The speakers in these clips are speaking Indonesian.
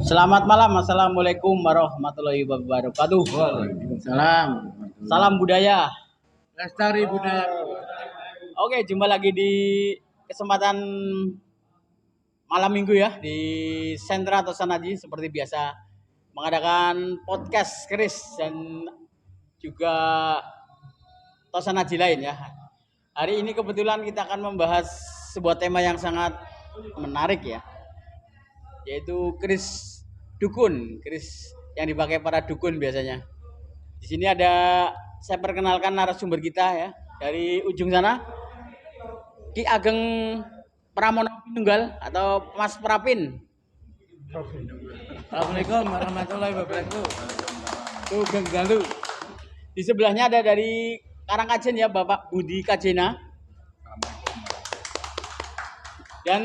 Selamat malam, assalamualaikum warahmatullahi wabarakatuh. Waalaikumsalam. Salam budaya. Lestari budaya. Oke, jumpa lagi di kesempatan malam minggu ya di Sentra Tosanaji seperti biasa mengadakan podcast Chris dan juga Tosanaji lain ya. Hari ini kebetulan kita akan membahas sebuah tema yang sangat menarik ya, yaitu keris dukun, keris yang dipakai para dukun biasanya. Di sini ada, saya perkenalkan narasumber kita ya, dari ujung sana, Ki Ageng Pramono Pinunggal atau Mas Prapin. Assalamualaikum warahmatullahi wabarakatuh. Sugeng Galuh. Di sebelahnya ada dari Karangkajen ya, Bapak Budi Kajena. Dan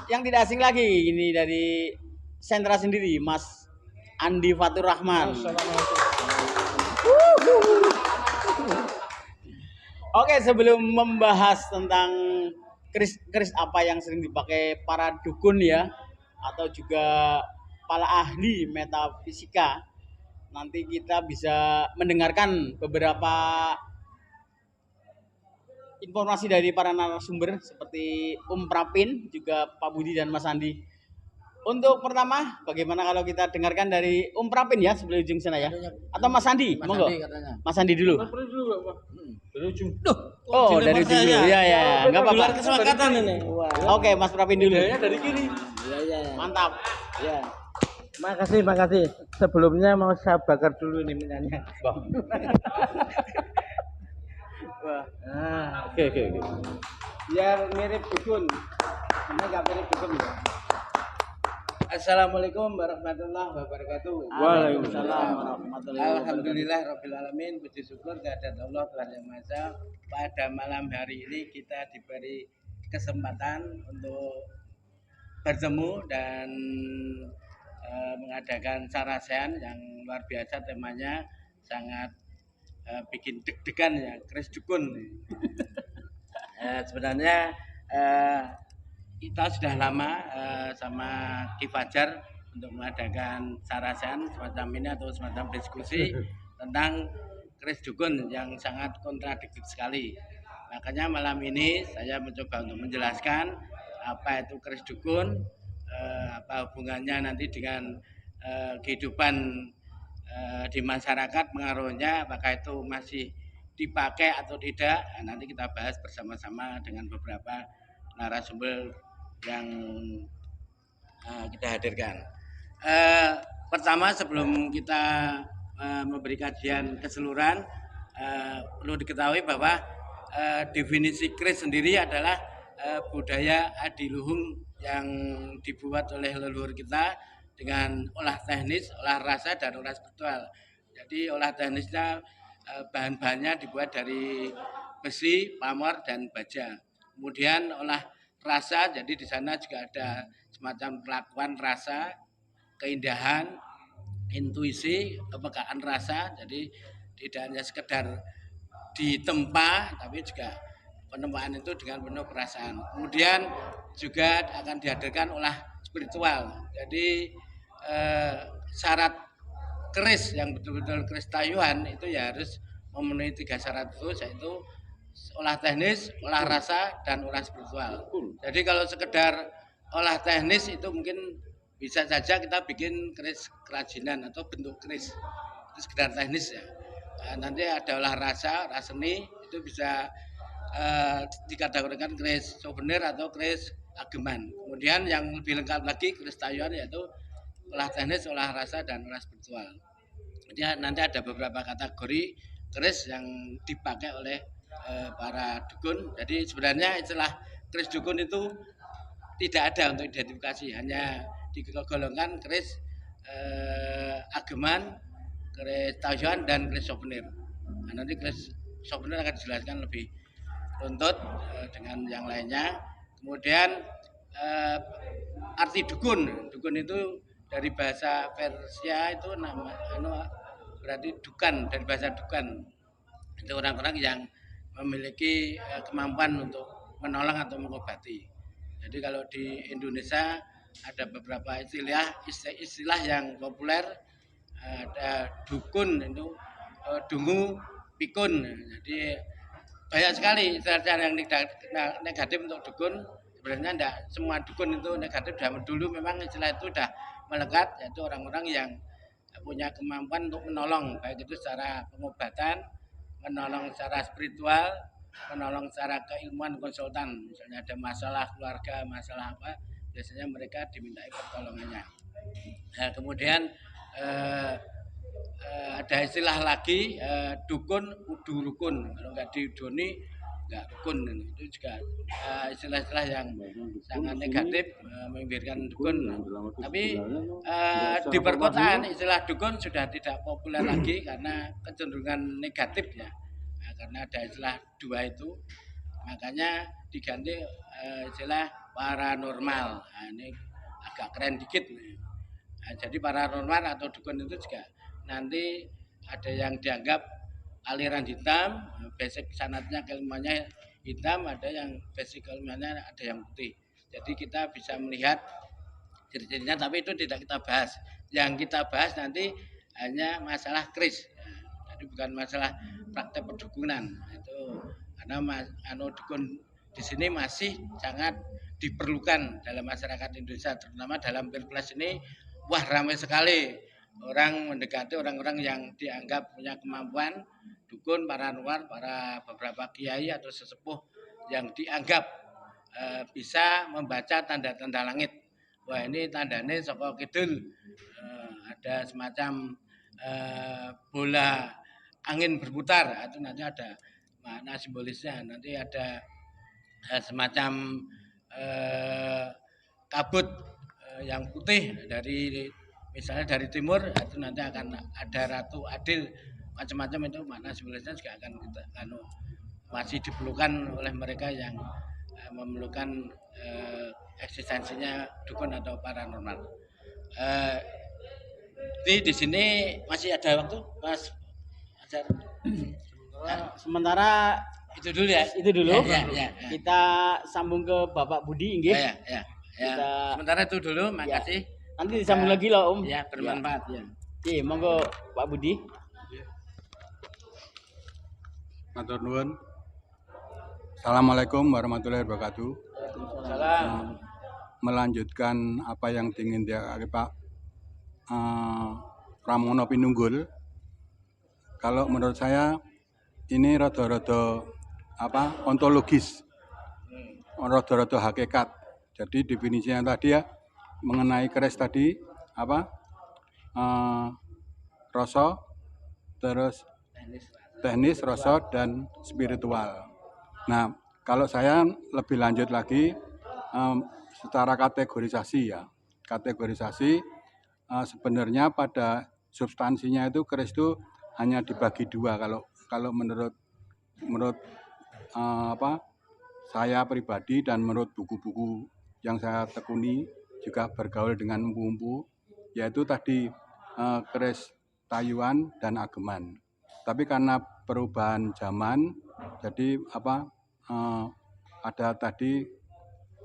yang tidak asing lagi ini dari sentra sendiri, Mas Andi Fatur Rahman. Oke, sebelum membahas tentang keris apa yang sering dipakai para dukun ya, atau juga para ahli metafisika, nanti kita bisa mendengarkan beberapa informasi dari para narasumber seperti Prapin, juga Pak Budi dan Mas Andi. Untuk pertama, bagaimana kalau kita dengarkan dari Prapin ya sebelah ujung sana ya? Atau Mas Andi? Monggo. Mas Andi dulu. Dari ujung. Oh, dari ujung dulu. Ya ya, enggak apa-apa. Kesepakatan ini. Oke, Mas Prapin dulu. Dari kiri. Ya. Mantap. Ya. Makasih. Sebelumnya mau saya bakar dulu nih minyaknya. Wah. Oke. Biar mirip dukun. Ini nggak mirip dukun ya. Assalamualaikum warahmatullahi wabarakatuh. Waalaikumsalam warahmatullahi wabarakatuh. Alhamdulillah rabbil alamin, puji syukur kehadirat Allah Tuhan Yang Maha Esa. Pada malam hari ini kita diberi kesempatan untuk bertemu dan mengadakan sarasehan yang luar biasa, temanya sangat bikin deg-degan ya, keris dukun. Sebenarnya kita sudah lama sama Ki Fajar untuk mengadakan sarasehan semacam ini atau semacam diskusi tentang keris dukun yang sangat kontradiktif sekali. Makanya malam ini saya mencoba untuk menjelaskan apa itu keris dukun, apa hubungannya nanti dengan kehidupan di masyarakat, pengaruhnya, apakah itu masih dipakai atau tidak. Nah, nanti kita bahas bersama-sama dengan beberapa narasumber yang kita hadirkan. Pertama, sebelum kita memberi kajian keseluruhan, perlu diketahui bahwa definisi keris sendiri adalah budaya adiluhung yang dibuat oleh leluhur kita dengan olah teknis, olah rasa, dan olah spiritual. Jadi olah teknisnya bahan-bahannya dibuat dari besi, pamor, dan baja. Kemudian olah rasa, jadi di sana juga ada semacam pelakuan rasa, keindahan, intuisi, kepekaan rasa. Jadi tidak hanya sekedar ditempa, tapi juga penempaan itu dengan penuh perasaan. Kemudian juga akan dihadirkan olah spiritual. Jadi syarat keris yang betul-betul keris Tayuan itu ya harus memenuhi 3 syarat itu, yaitu olah teknis, olah rasa, dan olah spiritual. Jadi kalau sekedar olah teknis itu mungkin bisa saja kita bikin keris kerajinan atau bentuk keris, itu sekedar teknis ya. Nanti ada olah rasa, raseni, itu bisa dikategorikan keris souvenir atau keris ageman. Kemudian yang lebih lengkap lagi keris Tayuan yaitu olah teknis, olah rasa, dan olah spiritual. Jadi nanti ada beberapa kategori keris yang dipakai oleh para dukun. Jadi sebenarnya istilah keris dukun itu tidak ada untuk identifikasi, hanya digolongkan keris ageman, keris Tayuan, dan keris souvenir. Nah, nanti keris souvenir akan dijelaskan lebih runtut dengan yang lainnya. Kemudian arti dukun itu dari bahasa Persia itu berarti dukan, dari bahasa dukan. Itu orang-orang yang memiliki kemampuan untuk menolong atau mengobati. Jadi kalau di Indonesia ada beberapa istilah yang populer, ada dukun itu dungu pikun. Jadi banyak sekali istilah yang negatif untuk dukun. Sebenarnya tidak semua dukun itu negatif. Dulu memang istilah itu sudah melekat, yaitu orang-orang yang punya kemampuan untuk menolong, baik itu secara pengobatan, menolong secara spiritual, menolong secara keilmuan konsultan. Misalnya ada masalah keluarga, masalah apa, biasanya mereka dimintai pertolongannya. Nah, kemudian ada istilah lagi dukun kudu rukun, kalau nggak diudoni nggak rukun. Itu juga istilah-istilah yang sangat negatif, membiarkan dukun. Tapi di perkotaan istilah dukun sudah tidak populer lagi karena kecenderungan negatif ya. Nah, karena ada istilah dua itu, makanya diganti istilah paranormal. Nah, ini agak keren dikit. Nah, jadi paranormal atau dukun itu juga nanti ada yang dianggap aliran hitam, basic sanatnya keilmuannya hitam, ada yang basic keilmuannya ada yang putih. Jadi kita bisa melihat ciri-cirinya, tapi itu tidak kita bahas. Yang kita bahas nanti hanya masalah kris. Jadi bukan masalah praktek perdukunan. Itu karena dukun di sini masih sangat diperlukan dalam masyarakat Indonesia, terutama dalam Pilpres ini. Wah, ramai sekali orang mendekati orang-orang yang dianggap punya kemampuan dukun, paranormal, para beberapa kiai atau sesepuh yang dianggap bisa membaca tanda-tanda langit. Wah, ini tandanya saka kidul, ada semacam bola angin berputar, itu nanti ada makna simbolisnya. Nanti ada semacam kabut yang putih dari misalnya dari timur, itu nanti akan ada Ratu Adil, macam-macam. Itu makna simbolisnya juga akan kita masih diperlukan oleh mereka yang memerlukan eksistensinya dukun atau paranormal. Di sini masih ada waktu, Mas Ajar. Sementara Itu dulu ya. itu dulu. Ya. Kita sambung ke Bapak Budi nggih. Ya. Sementara itu dulu, makasih. Nanti disambung lagi loh, Om. Ya, bermanfaat ya. Oke, monggo Pak Budi. Matur nuwun. Assalamualaikum warahmatullahi wabarakatuh. Salam. Melanjutkan apa yang ingin dia Pak Pramono Pinunggul. Kalau menurut saya ini rada-rada ontologis, rada-rada hakikat. Jadi definisinya tadi ya mengenai keris tadi rasa, terus teknis, rasa, dan spiritual. Nah, kalau saya lebih lanjut lagi secara kategorisasi ya. Kategorisasi sebenarnya pada substansinya itu keris itu hanya dibagi dua kalau menurut saya pribadi dan menurut buku-buku yang saya tekuni juga bergaul dengan empu-empu, yaitu tadi keris Tayuan dan Ageman. Tapi karena perubahan zaman, jadi ada tadi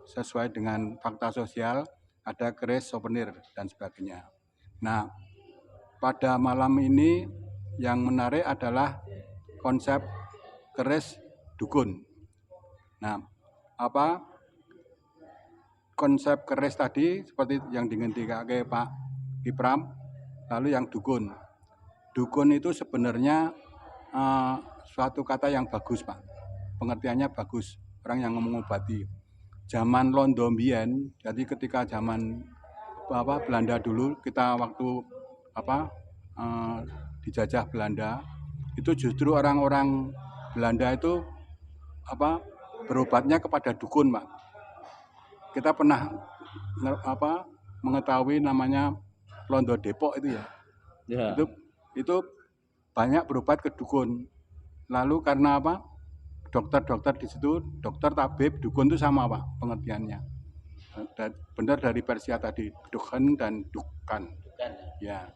sesuai dengan fakta sosial, ada keris souvenir dan sebagainya. Nah, pada malam ini yang menarik adalah konsep keris dukun. Nah, konsep keris tadi seperti yang dingendikake Pak Kipram, lalu yang dukun. Dukun itu sebenarnya suatu kata yang bagus, Pak. Pengertiannya bagus, orang yang mengobati. Zaman Londo mbiyen, jadi ketika zaman Belanda dulu, kita waktu dijajah Belanda, itu justru orang-orang Belanda itu berobatnya kepada dukun, Pak. Kita pernah mengetahui namanya Londo Depok itu ya. Ya. Itu banyak berobat ke dukun. Lalu karena dokter-dokter di situ, dokter, tabib, dukun itu sama, Pak, pengertiannya. Benar dari Persia tadi, dukun dan dukan. Ya.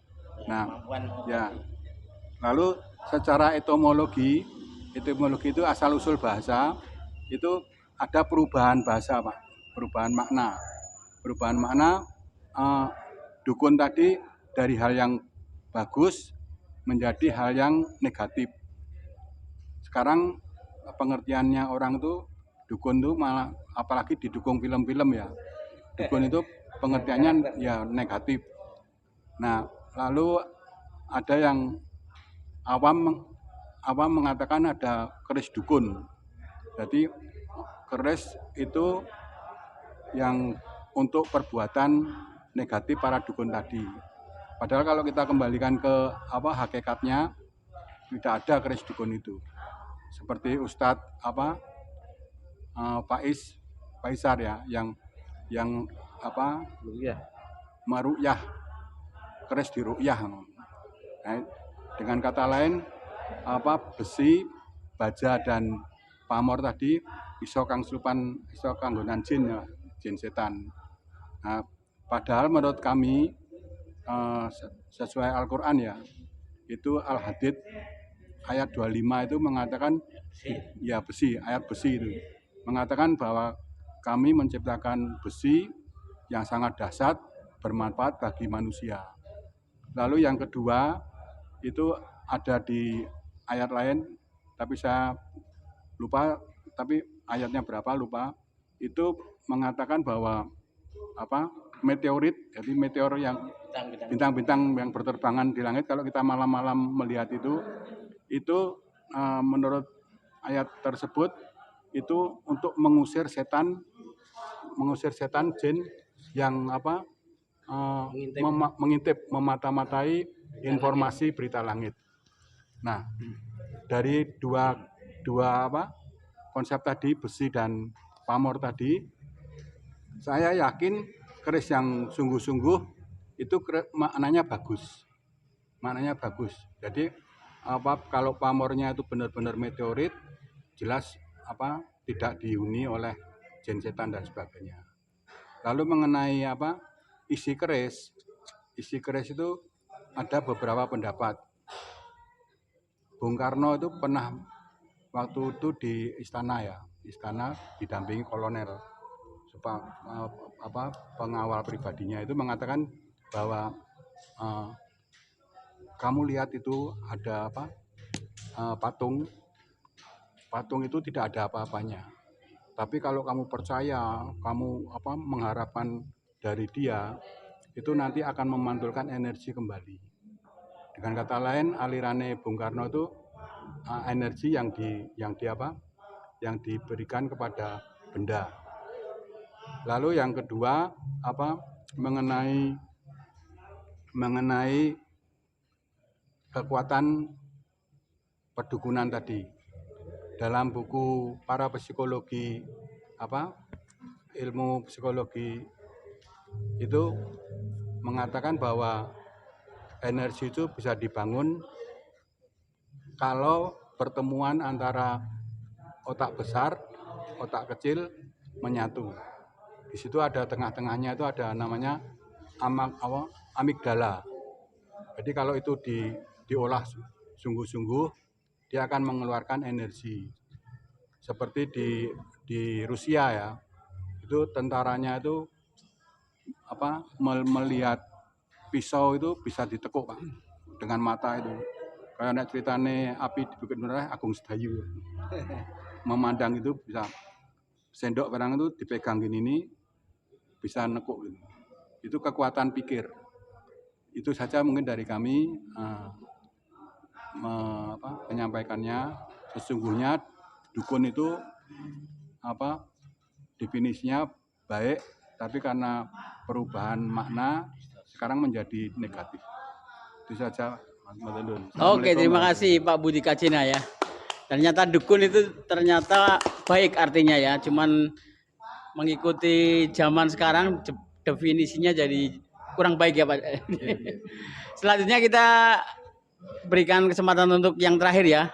Nah, ya. Lalu secara etimologi itu asal usul bahasa itu ada perubahan bahasa, Pak, perubahan makna. Perubahan makna dukun tadi dari hal yang bagus menjadi hal yang negatif. Sekarang pengertiannya orang tuh dukun tuh malah apalagi didukung film-film ya. Dukun itu pengertiannya ya negatif. Nah, lalu ada yang awam mengatakan ada keris dukun. Jadi keris itu yang untuk perbuatan negatif para dukun tadi. Padahal kalau kita kembalikan ke hakikatnya tidak ada keris dukun itu. Seperti Ustadz Faisar ya yang meru'yah keris di ru'yah. Nah, dengan kata lain besi, baja dan pamor tadi iso kanggonan jin ya, jin setan. Nah, padahal menurut kami sesuai Al-Qur'an ya, itu Al-Hadid ayat 25 itu mengatakan ya besi, ayat besi itu mengatakan bahwa kami menciptakan besi yang sangat dahsyat bermanfaat bagi manusia. Lalu yang kedua itu ada di ayat lain tapi saya lupa, tapi ayatnya berapa lupa, itu mengatakan bahwa meteorit, jadi meteor yang bintang-bintang yang berterbangan di langit, kalau kita malam-malam melihat itu menurut ayat tersebut itu untuk mengusir setan jin yang mengintip, memata-matai informasi berita langit. Nah, dari dua konsep tadi, besi dan pamor tadi, saya yakin keris yang sungguh-sungguh itu maknanya bagus. Jadi kalau pamornya itu benar-benar meteorit, jelas tidak dihuni oleh jin setan dan sebagainya. Lalu mengenai isi keris itu ada beberapa pendapat. Bung Karno itu pernah waktu itu di istana didampingi kolonel, pengawal pribadinya itu mengatakan bahwa kamu lihat itu ada patung itu tidak ada apa-apanya. Tapi kalau kamu percaya, kamu mengharapkan dari dia, itu nanti akan memantulkan energi kembali. Dengan kata lain, alirannya Bung Karno itu energi yang diberikan kepada benda. Lalu yang kedua mengenai kekuatan perdukunan tadi. Dalam buku para psikologi ilmu psikologi itu mengatakan bahwa energi itu bisa dibangun kalau pertemuan antara otak besar, otak kecil menyatu. Di situ ada tengah-tengahnya itu ada namanya amigdala. Jadi kalau itu diolah sungguh-sungguh, dia akan mengeluarkan energi. Seperti di Rusia ya, itu tentaranya itu melihat pisau itu bisa ditekuk Pak dengan mata itu. Kayak ceritane api di Bukit Merah Agung Sedayu. Memandang itu bisa sendok barang itu dipegang gini bisa nekuk gitu. Itu kekuatan pikir. Itu saja mungkin dari kami menyampaikannya. Sesungguhnya dukun itu definisinya baik, tapi karena perubahan makna sekarang menjadi negatif. Itu saja Mas Dendun. Oke, terima kasih Pak Budi Kacina ya. Ternyata dukun itu ternyata baik artinya ya, cuman mengikuti zaman sekarang definisinya jadi kurang baik ya Pak. Selanjutnya kita berikan kesempatan untuk yang terakhir ya.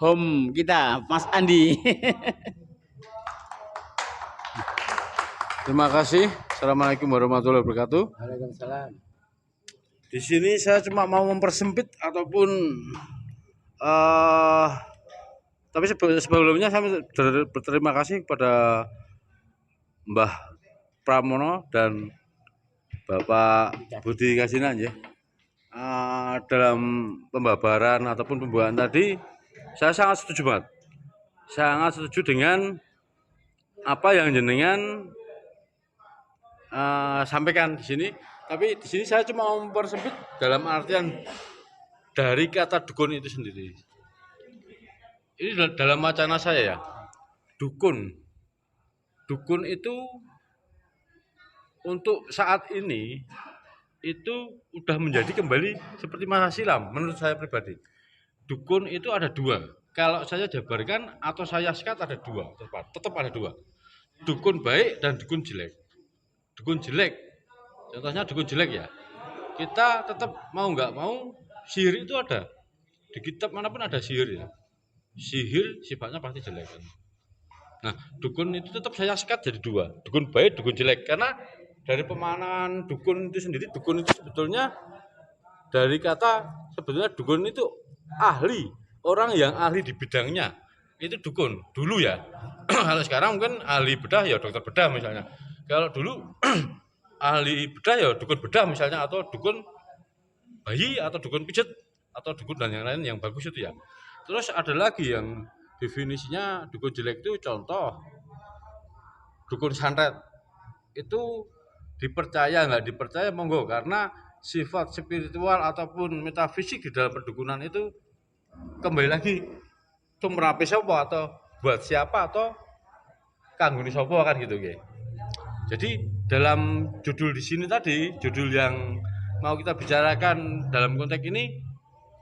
Home kita, Mas Andi. Terima kasih. Assalamualaikum warahmatullahi wabarakatuh. Waalaikumsalam. Di sini saya cuma mau mempersempit ataupun tapi sebelumnya saya berterima kasih kepada Mbah Pramono dan Bapak Budi Kasinan ya. Dalam pembabaran ataupun pembukaan tadi saya sangat setuju banget. Sangat setuju dengan apa yang jenengan sampaikan di sini. Tapi di sini saya cuma mau mempersempit dalam artian dari kata dukun itu sendiri. Ini dalam wacana saya ya. Dukun itu untuk saat ini itu udah menjadi kembali seperti masa silam menurut saya pribadi. Dukun itu ada dua. Kalau saya jabarkan atau saya sikat ada dua, tetap ada dua. Dukun baik dan dukun jelek. Dukun jelek, contohnya dukun jelek ya. Kita tetap mau nggak mau sihir itu ada. Di kitab manapun ada sihir ya. Sihir sifatnya pasti jelek kan. Nah, dukun itu tetap saya sekat jadi dua, dukun baik, dukun jelek. Karena dari pemahaman dukun itu sendiri, dukun itu sebetulnya dari kata sebetulnya dukun itu ahli, orang yang ahli di bidangnya itu dukun dulu ya. Kalau sekarang mungkin ahli bedah ya dokter bedah misalnya. Kalau dulu ahli bedah ya dukun bedah misalnya, atau dukun bayi, atau dukun pijet, atau dukun dan yang lain yang bagus itu ya. Terus ada lagi yang definisinya dukun jelek itu, contoh dukun santet itu dipercaya nggak dipercaya monggo, karena sifat spiritual ataupun metafisik di dalam perdukunan itu kembali lagi tumrape sapa atau buat siapa atau kanggone sapa kan gitu ya. Jadi dalam judul di sini tadi, judul yang mau kita bicarakan dalam konteks ini,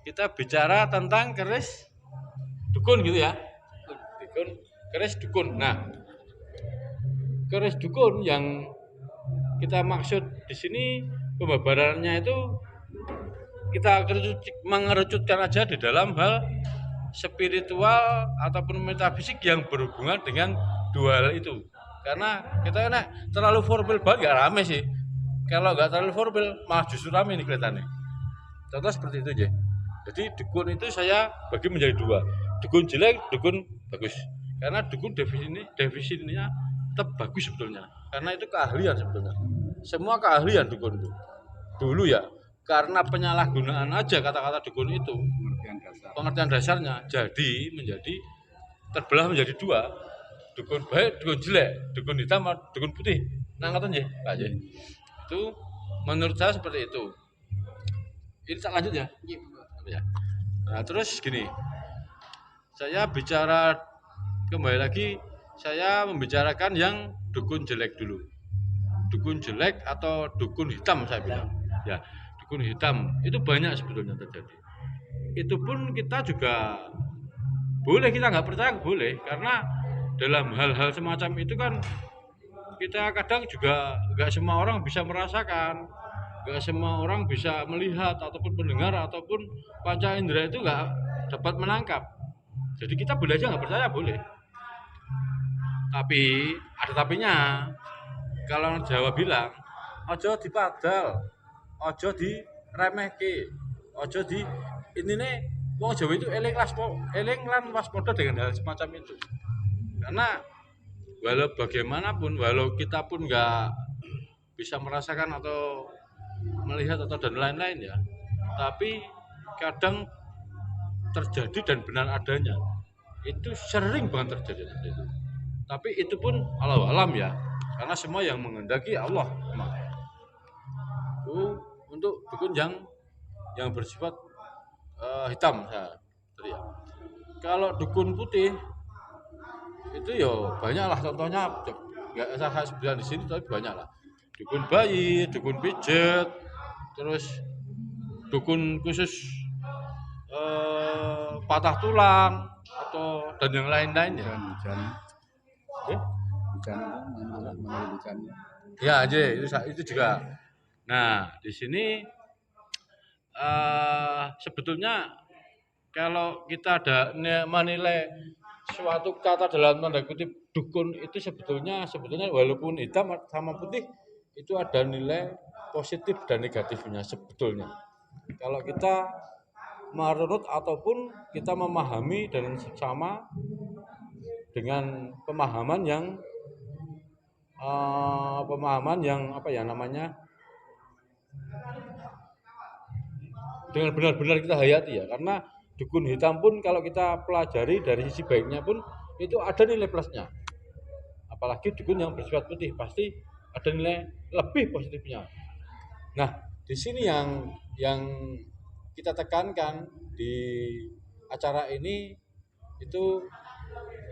kita bicara tentang keris dukun gitu ya. Keris dukun. Nah, keris dukun yang kita maksud di sini pembabarannya itu kita mengerucutkan aja di dalam hal spiritual ataupun metafisik yang berhubungan dengan dua hal itu. Karena kita terlalu formal banget nggak rame sih. Kalau nggak terlalu formal malah justru rame nih kelihatannya. Contoh seperti itu aja. Jadi dukun itu saya bagi menjadi dua, dukun jelek, dukun bagus. Karena dukun definisinya tetap bagus sebetulnya. Karena itu keahlian sebetulnya. Semua keahlian dukun itu. Dulu ya, karena penyalahgunaan aja kata-kata dukun itu, pengertian dasarnya, jadi menjadi terbelah menjadi dua, dukun baik, dukun jelek, dukun hitam, dukun putih. Nah, ngoten nggih, Pak J. Itu menurut saya seperti itu. Ini tak lanjut ya. Ya. Nah, terus gini, saya bicara kembali lagi, saya membicarakan yang dukun jelek dulu. Dukun jelek atau dukun hitam saya bilang. Ya, dukun hitam itu banyak sebetulnya terjadi. Itu pun kita juga boleh, kita nggak percaya boleh, karena dalam hal-hal semacam itu kan kita kadang juga nggak semua orang bisa merasakan. Gak semua orang bisa melihat ataupun mendengar ataupun panca indera itu nggak dapat menangkap. Jadi kita boleh aja nggak percaya boleh. Tapi ada tapinya. Kalau Jawa bilang, ojo dipadal, ojo diremehke, ojo di ini nih. Wong Jawa itu eling lan waspada dengan hal semacam itu. Karena walau bagaimanapun, walau kita pun nggak bisa merasakan atau melihat atau dan lain-lain ya, tapi kadang terjadi dan benar adanya itu sering banget terjadi itu. Tapi itu pun Allahu alam ya, karena semua yang menghendaki Allah. Itu untuk dukun yang bersifat hitam ya. Kalau dukun putih itu ya banyaklah contohnya, nggak saya sebutkan di sini tapi banyaklah. Dukun bayi, dukun pijet, terus dukun khusus patah tulang atau dan yang lain-lain ya. Hujan. Ya aja itu juga. Nah di sini sebetulnya kalau kita ada menilai suatu kata dalam tanda kutip dukun itu sebetulnya walaupun hitam sama putih itu ada nilai positif dan negatifnya sebetulnya. Kalau kita menurut ataupun kita memahami dan sama dengan pemahaman yang pemahaman yang apa ya namanya, dengan benar-benar kita hayati ya, karena dukun hitam pun kalau kita pelajari dari sisi baiknya pun itu ada nilai plusnya, apalagi dukun yang bersifat putih pasti ada nilai lebih positifnya. Nah, di sini yang kita tekankan di acara ini itu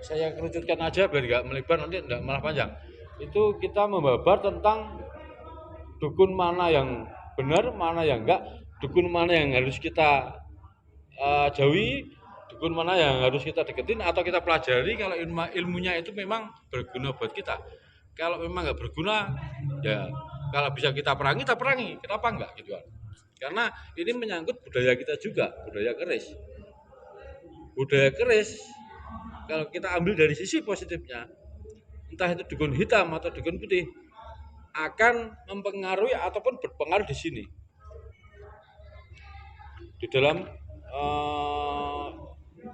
saya kerucutkan aja biar nggak melebar, nanti nggak malah panjang. Itu kita membabar tentang dukun mana yang benar, mana yang enggak, dukun mana yang harus kita jauhi, dukun mana yang harus kita deketin atau kita pelajari kalau ilmunya itu memang berguna buat kita. Kalau memang nggak berguna, ya kalau bisa kita perangi, kenapa enggak gitu kan? Karena ini menyangkut budaya kita juga, budaya keris. Budaya keris kalau kita ambil dari sisi positifnya, entah itu dukun hitam atau dukun putih, akan mempengaruhi ataupun berpengaruh di sini di dalam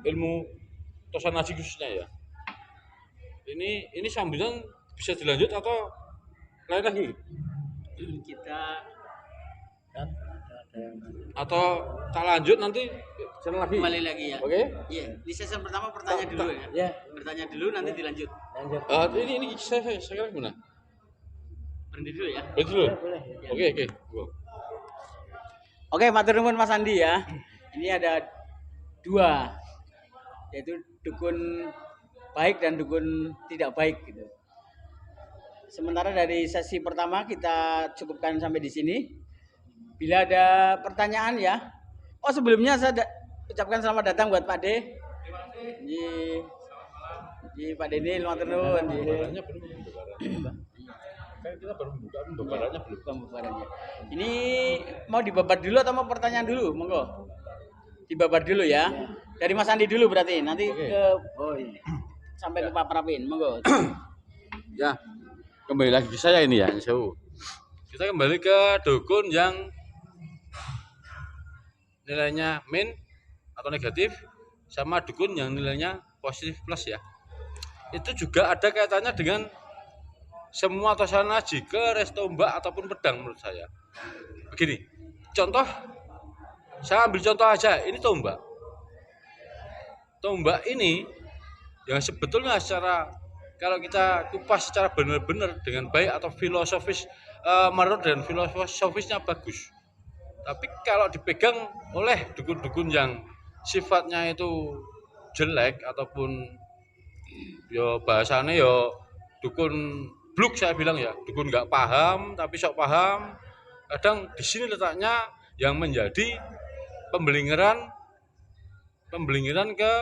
ilmu tosanaji khususnya ya. Ini sambutan bisa dilanjut atau lain lagi? Kita Atau tak lanjut nanti jalan lagi? kembali lagi ya. Oke? Iya, di sesi pertama bertanya dulu ya. Ya, Bertanya dulu nanti dilanjut. lanjut. Ini saya kira gimana? Berhenti dulu ya. Betul. Boleh. Oke. Go. Oke, matur nuwun Mas Andi ya. Ini ada 2, yaitu dukun baik dan dukun tidak baik gitu. Sementara dari sesi pertama kita cukupkan sampai di sini. Bila ada pertanyaan ya. Oh, sebelumnya saya ucapkan selamat datang buat Pak D. Ji Pak Deni, matur nuwun. Pembaharannya belum. Kan kita baru membuka pembaharannya belum. Pembabarannya. Ini mau dibabat dulu atau mau pertanyaan dulu? Monggo. Dibabat dulu ya. Dari Mas Andi dulu berarti. Nanti Oke. ke ini. Sampai ke Pak Pravin. Monggo. Ya, kembali lagi ke saya ini ya, kita kembali ke dukun yang nilainya min atau negatif sama dukun yang nilainya positif plus ya. Itu juga ada kaitannya dengan semua tosanaji, keris, tombak ataupun pedang menurut saya. Begini, contoh, saya ambil contoh aja, ini tombak. Tombak ini yang sebetulnya secara kalau kita kupas secara benar-benar dengan baik atau filosofis menurut dan filosofisnya bagus. Tapi kalau dipegang oleh dukun-dukun yang sifatnya itu jelek ataupun yo bahasanya yo dukun bluk saya bilang ya, dukun nggak paham tapi sok paham. Kadang di sini letaknya yang menjadi pembelingiran ke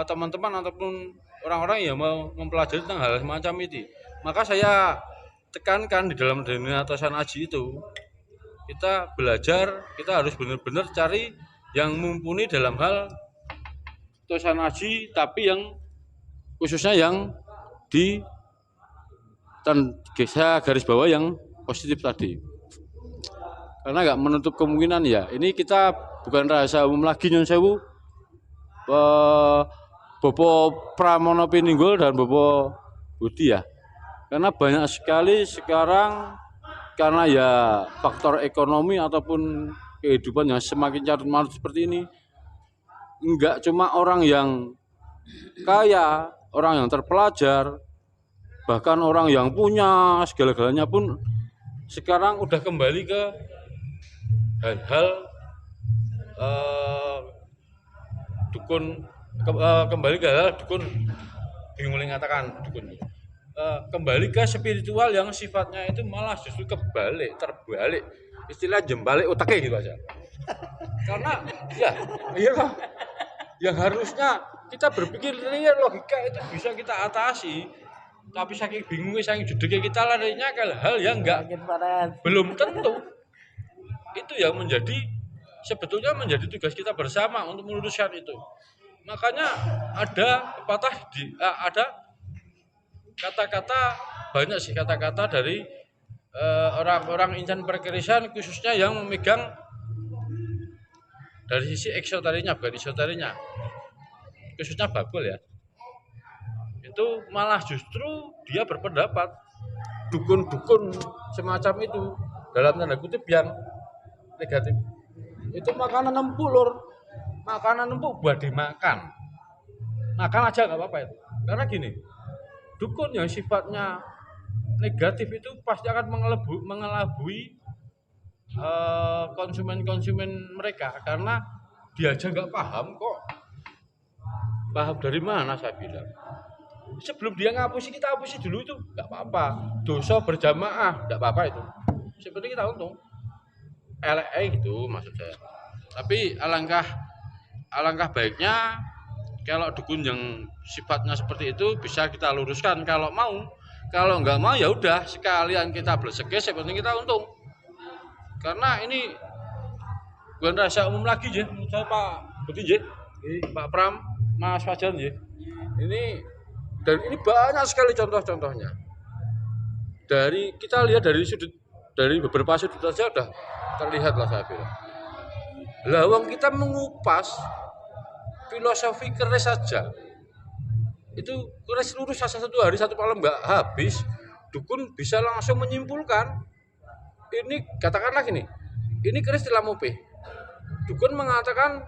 teman-teman ataupun orang-orang yang mau mempelajari tentang hal semacam itu. Maka saya tekankan di dalam dunia tosanaji itu kita belajar, kita harus benar-benar cari yang mumpuni dalam hal tosanaji, tapi yang khususnya yang di saya garis bawah yang positif tadi. Karena nggak menutup kemungkinan ya, ini kita bukan rahasia umum lagi Nyun Sewu. Bopo Pramono Pininggul dan Bopo Budi ya. Karena banyak sekali sekarang karena ya faktor ekonomi ataupun kehidupan yang semakin carut marut seperti ini, enggak cuma orang yang kaya, orang yang terpelajar, bahkan orang yang punya segala-galanya pun sekarang udah kembali ke hal-hal dukun, kembali ke hal dukun, bingung ngatakan dukun, kembali ke spiritual yang sifatnya itu malah justru terbalik, istilah jembalik otaknya gitu aja. Karena ya iyalah, yang harusnya kita berpikir linear logika itu bisa kita atasi, tapi saking bingungnya, saking judulnya kita larinya ke hal yang belum tentu. Itu yang sebetulnya menjadi tugas kita bersama untuk meluruskan itu. Makanya ada ada kata-kata, banyak sih kata-kata dari orang-orang insan perkerisan khususnya yang memegang dari sisi eksoterinya, bukan esoterinya, khususnya Bagul ya. Itu malah justru dia berpendapat dukun-dukun semacam itu dalam tanda kutip yang negatif. Itu makanan empuk lur. Makanan empuk buat dimakan. Makan aja nggak apa-apa itu. Karena gini, dukun yang sifatnya negatif itu pasti akan mengelabui konsumen-konsumen mereka karena dia aja nggak paham kok. Paham dari mana saya bilang. Sebelum dia ngapusi, kita hapusi dulu itu nggak apa-apa. Dosa berjamaah nggak apa-apa itu. Seperti kita untung. Gitu maksud saya. Tapi alangkah baiknya kalau dukun yang sifatnya seperti itu bisa kita luruskan kalau mau. Kalau nggak mau ya udah sekalian kita bleseke, seperti kita untung. Karena ini bukan rahasia umum lagi ya, menurut saya Pak Budi, Pak Pram, Mas Fajar ya. Ini dan ini banyak sekali contoh-contohnya. Kita lihat dari beberapa sudut saja udah terlihat lah saya bilang. Lawang kita mengupas filosofi keris saja. Itu keris lurus satu hari satu malam nggak habis. Dukun bisa langsung menyimpulkan. Ini katakanlah gini, ini keris Tilamope. Dukun mengatakan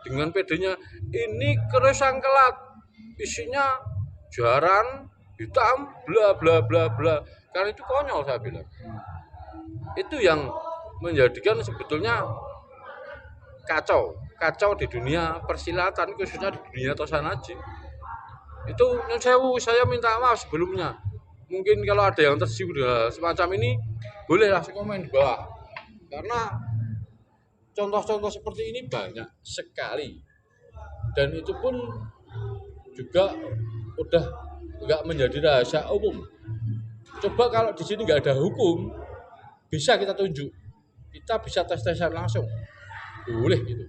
dengan pedenya ini keris sangkelat, isinya jaran hitam, bla bla bla bla. Karena itu konyol saya bilang. Itu yang menjadikan sebetulnya kacau di dunia persilatan, khususnya di dunia tosanaji. Itu yang saya minta maaf sebelumnya. Mungkin kalau ada yang tersinggung semacam ini, boleh langsung komen di bawah. Karena contoh-contoh seperti ini banyak sekali. Dan itu pun juga udah nggak menjadi rahasia umum. Coba kalau di sini nggak ada hukum, bisa kita tunjuk. Kita bisa tes-tesan langsung. Boleh gitu.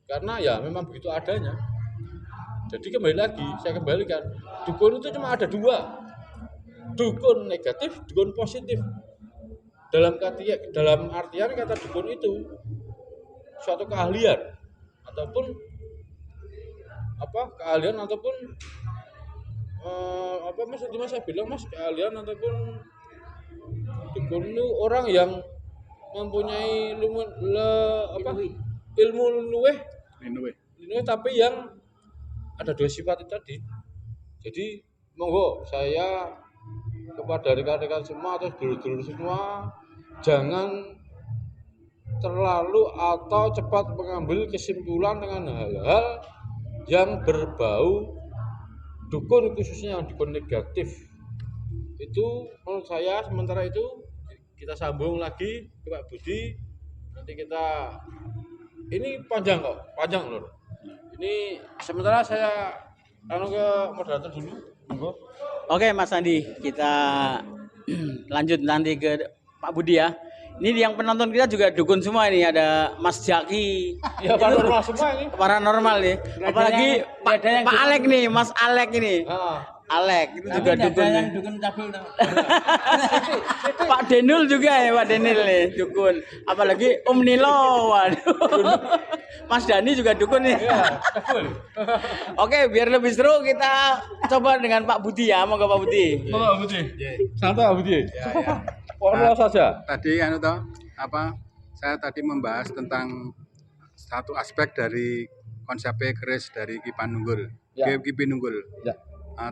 Karena ya memang begitu adanya. Jadi kembali lagi, saya kembalikan. Dukun itu cuma ada dua. Dukun negatif, dukun positif. Dalam artian kata dukun itu suatu keahlian ataupun maksudnya saya bilang keahlian ataupun dukun itu orang yang mempunyai ilmu luweh tapi yang ada dua sifat itu tadi. Jadi monggo saya kepada rekan-rekan semua atau dulur-dulur semua, jangan terlalu atau cepat mengambil kesimpulan dengan hal-hal yang berbau dukun, khususnya yang dukun negatif. Itu menurut saya. Sementara itu kita sambung lagi ke Pak Budi. Nanti kita ini panjang loh. Ini sementara saya ke moderator dulu. Monggo. Oke Mas Andi, kita lanjut nanti ke Pak Budi ya. Ini yang penonton kita juga dukun semua ini, ada Mas Jaki. Ya paranormal semua ini. Paranormal nih. Apalagi Pak Alek nih, Mas Alek ini. Alek itu juga dukun. Yang dukun cabul. Pak Denul juga ya, Pak Denil nih dukun. Apalagi Om Nilo, waduh. Mas Dani juga dukun nih. Iya, cabul. Oke, biar lebih seru kita coba dengan Pak Budi ya. Monggo Pak Budi. Pak Budi. Santai Pak Budi. Orang saja. Tadi saya tadi membahas tentang satu aspek dari konsep keris dari Ki Panunggul. Ya. Ki Pinunggul. Ya.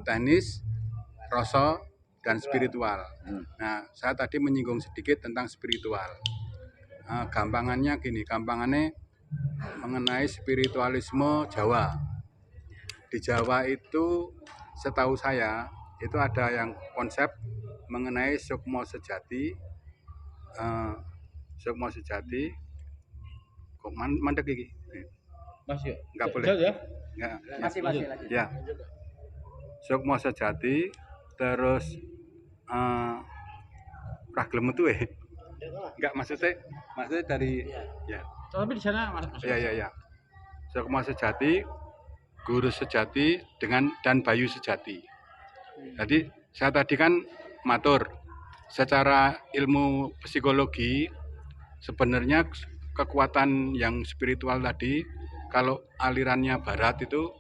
Teknis, rasa, dan spiritual. Nah, saya tadi menyinggung sedikit tentang spiritual. Gampangannya mengenai spiritualisme Jawa. Di Jawa itu setahu saya itu ada yang konsep mengenai sukma sejati. Sukma sejati kok mandek iki? Masih. Enggak boleh. Ya. Enggak. Masih lagi. Ya. Sukma sejati, terus praglem itu enggak maksudnya dari ya. Tapi di sana Mas. Ya. Sukma sejati, guru sejati dan bayu sejati. Jadi saya tadi kan matur secara ilmu psikologi sebenarnya kekuatan yang spiritual tadi kalau alirannya barat itu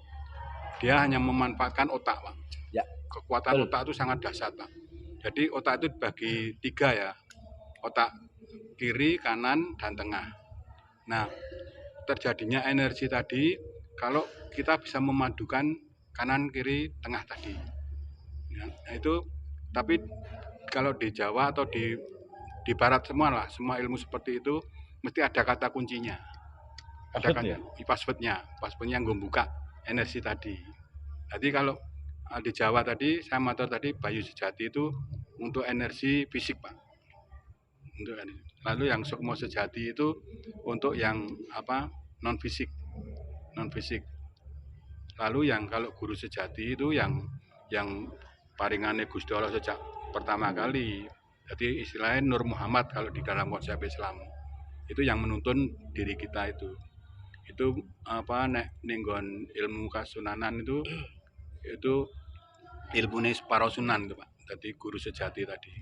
dia hanya memanfaatkan otak, Pak. Ya. Kekuatan otak itu sangat dahsyat, Pak. Jadi otak itu dibagi 3 ya, otak kiri, kanan, dan tengah. Nah, terjadinya energi tadi kalau kita bisa memadukan kanan, kiri, tengah tadi. Ya, itu tapi kalau di Jawa atau di Barat semua ilmu seperti itu mesti ada kata kuncinya. Ada passwordnya yang membuka energi tadi. Jadi kalau di Jawa tadi saya matur tadi Bayu Sejati itu untuk energi fisik Pak. Lalu yang Sukmo Sejati itu untuk yang non fisik. Lalu yang kalau Guru Sejati itu yang paringane Gusti Allah sejak pertama kali. Jadi istilahnya Nur Muhammad kalau di dalam konsep Islam. Itu yang menuntun diri kita itu nenggon ilmu kasunanan itu ilmune para sunan itu Pak. Jadi Guru Sejati tadi.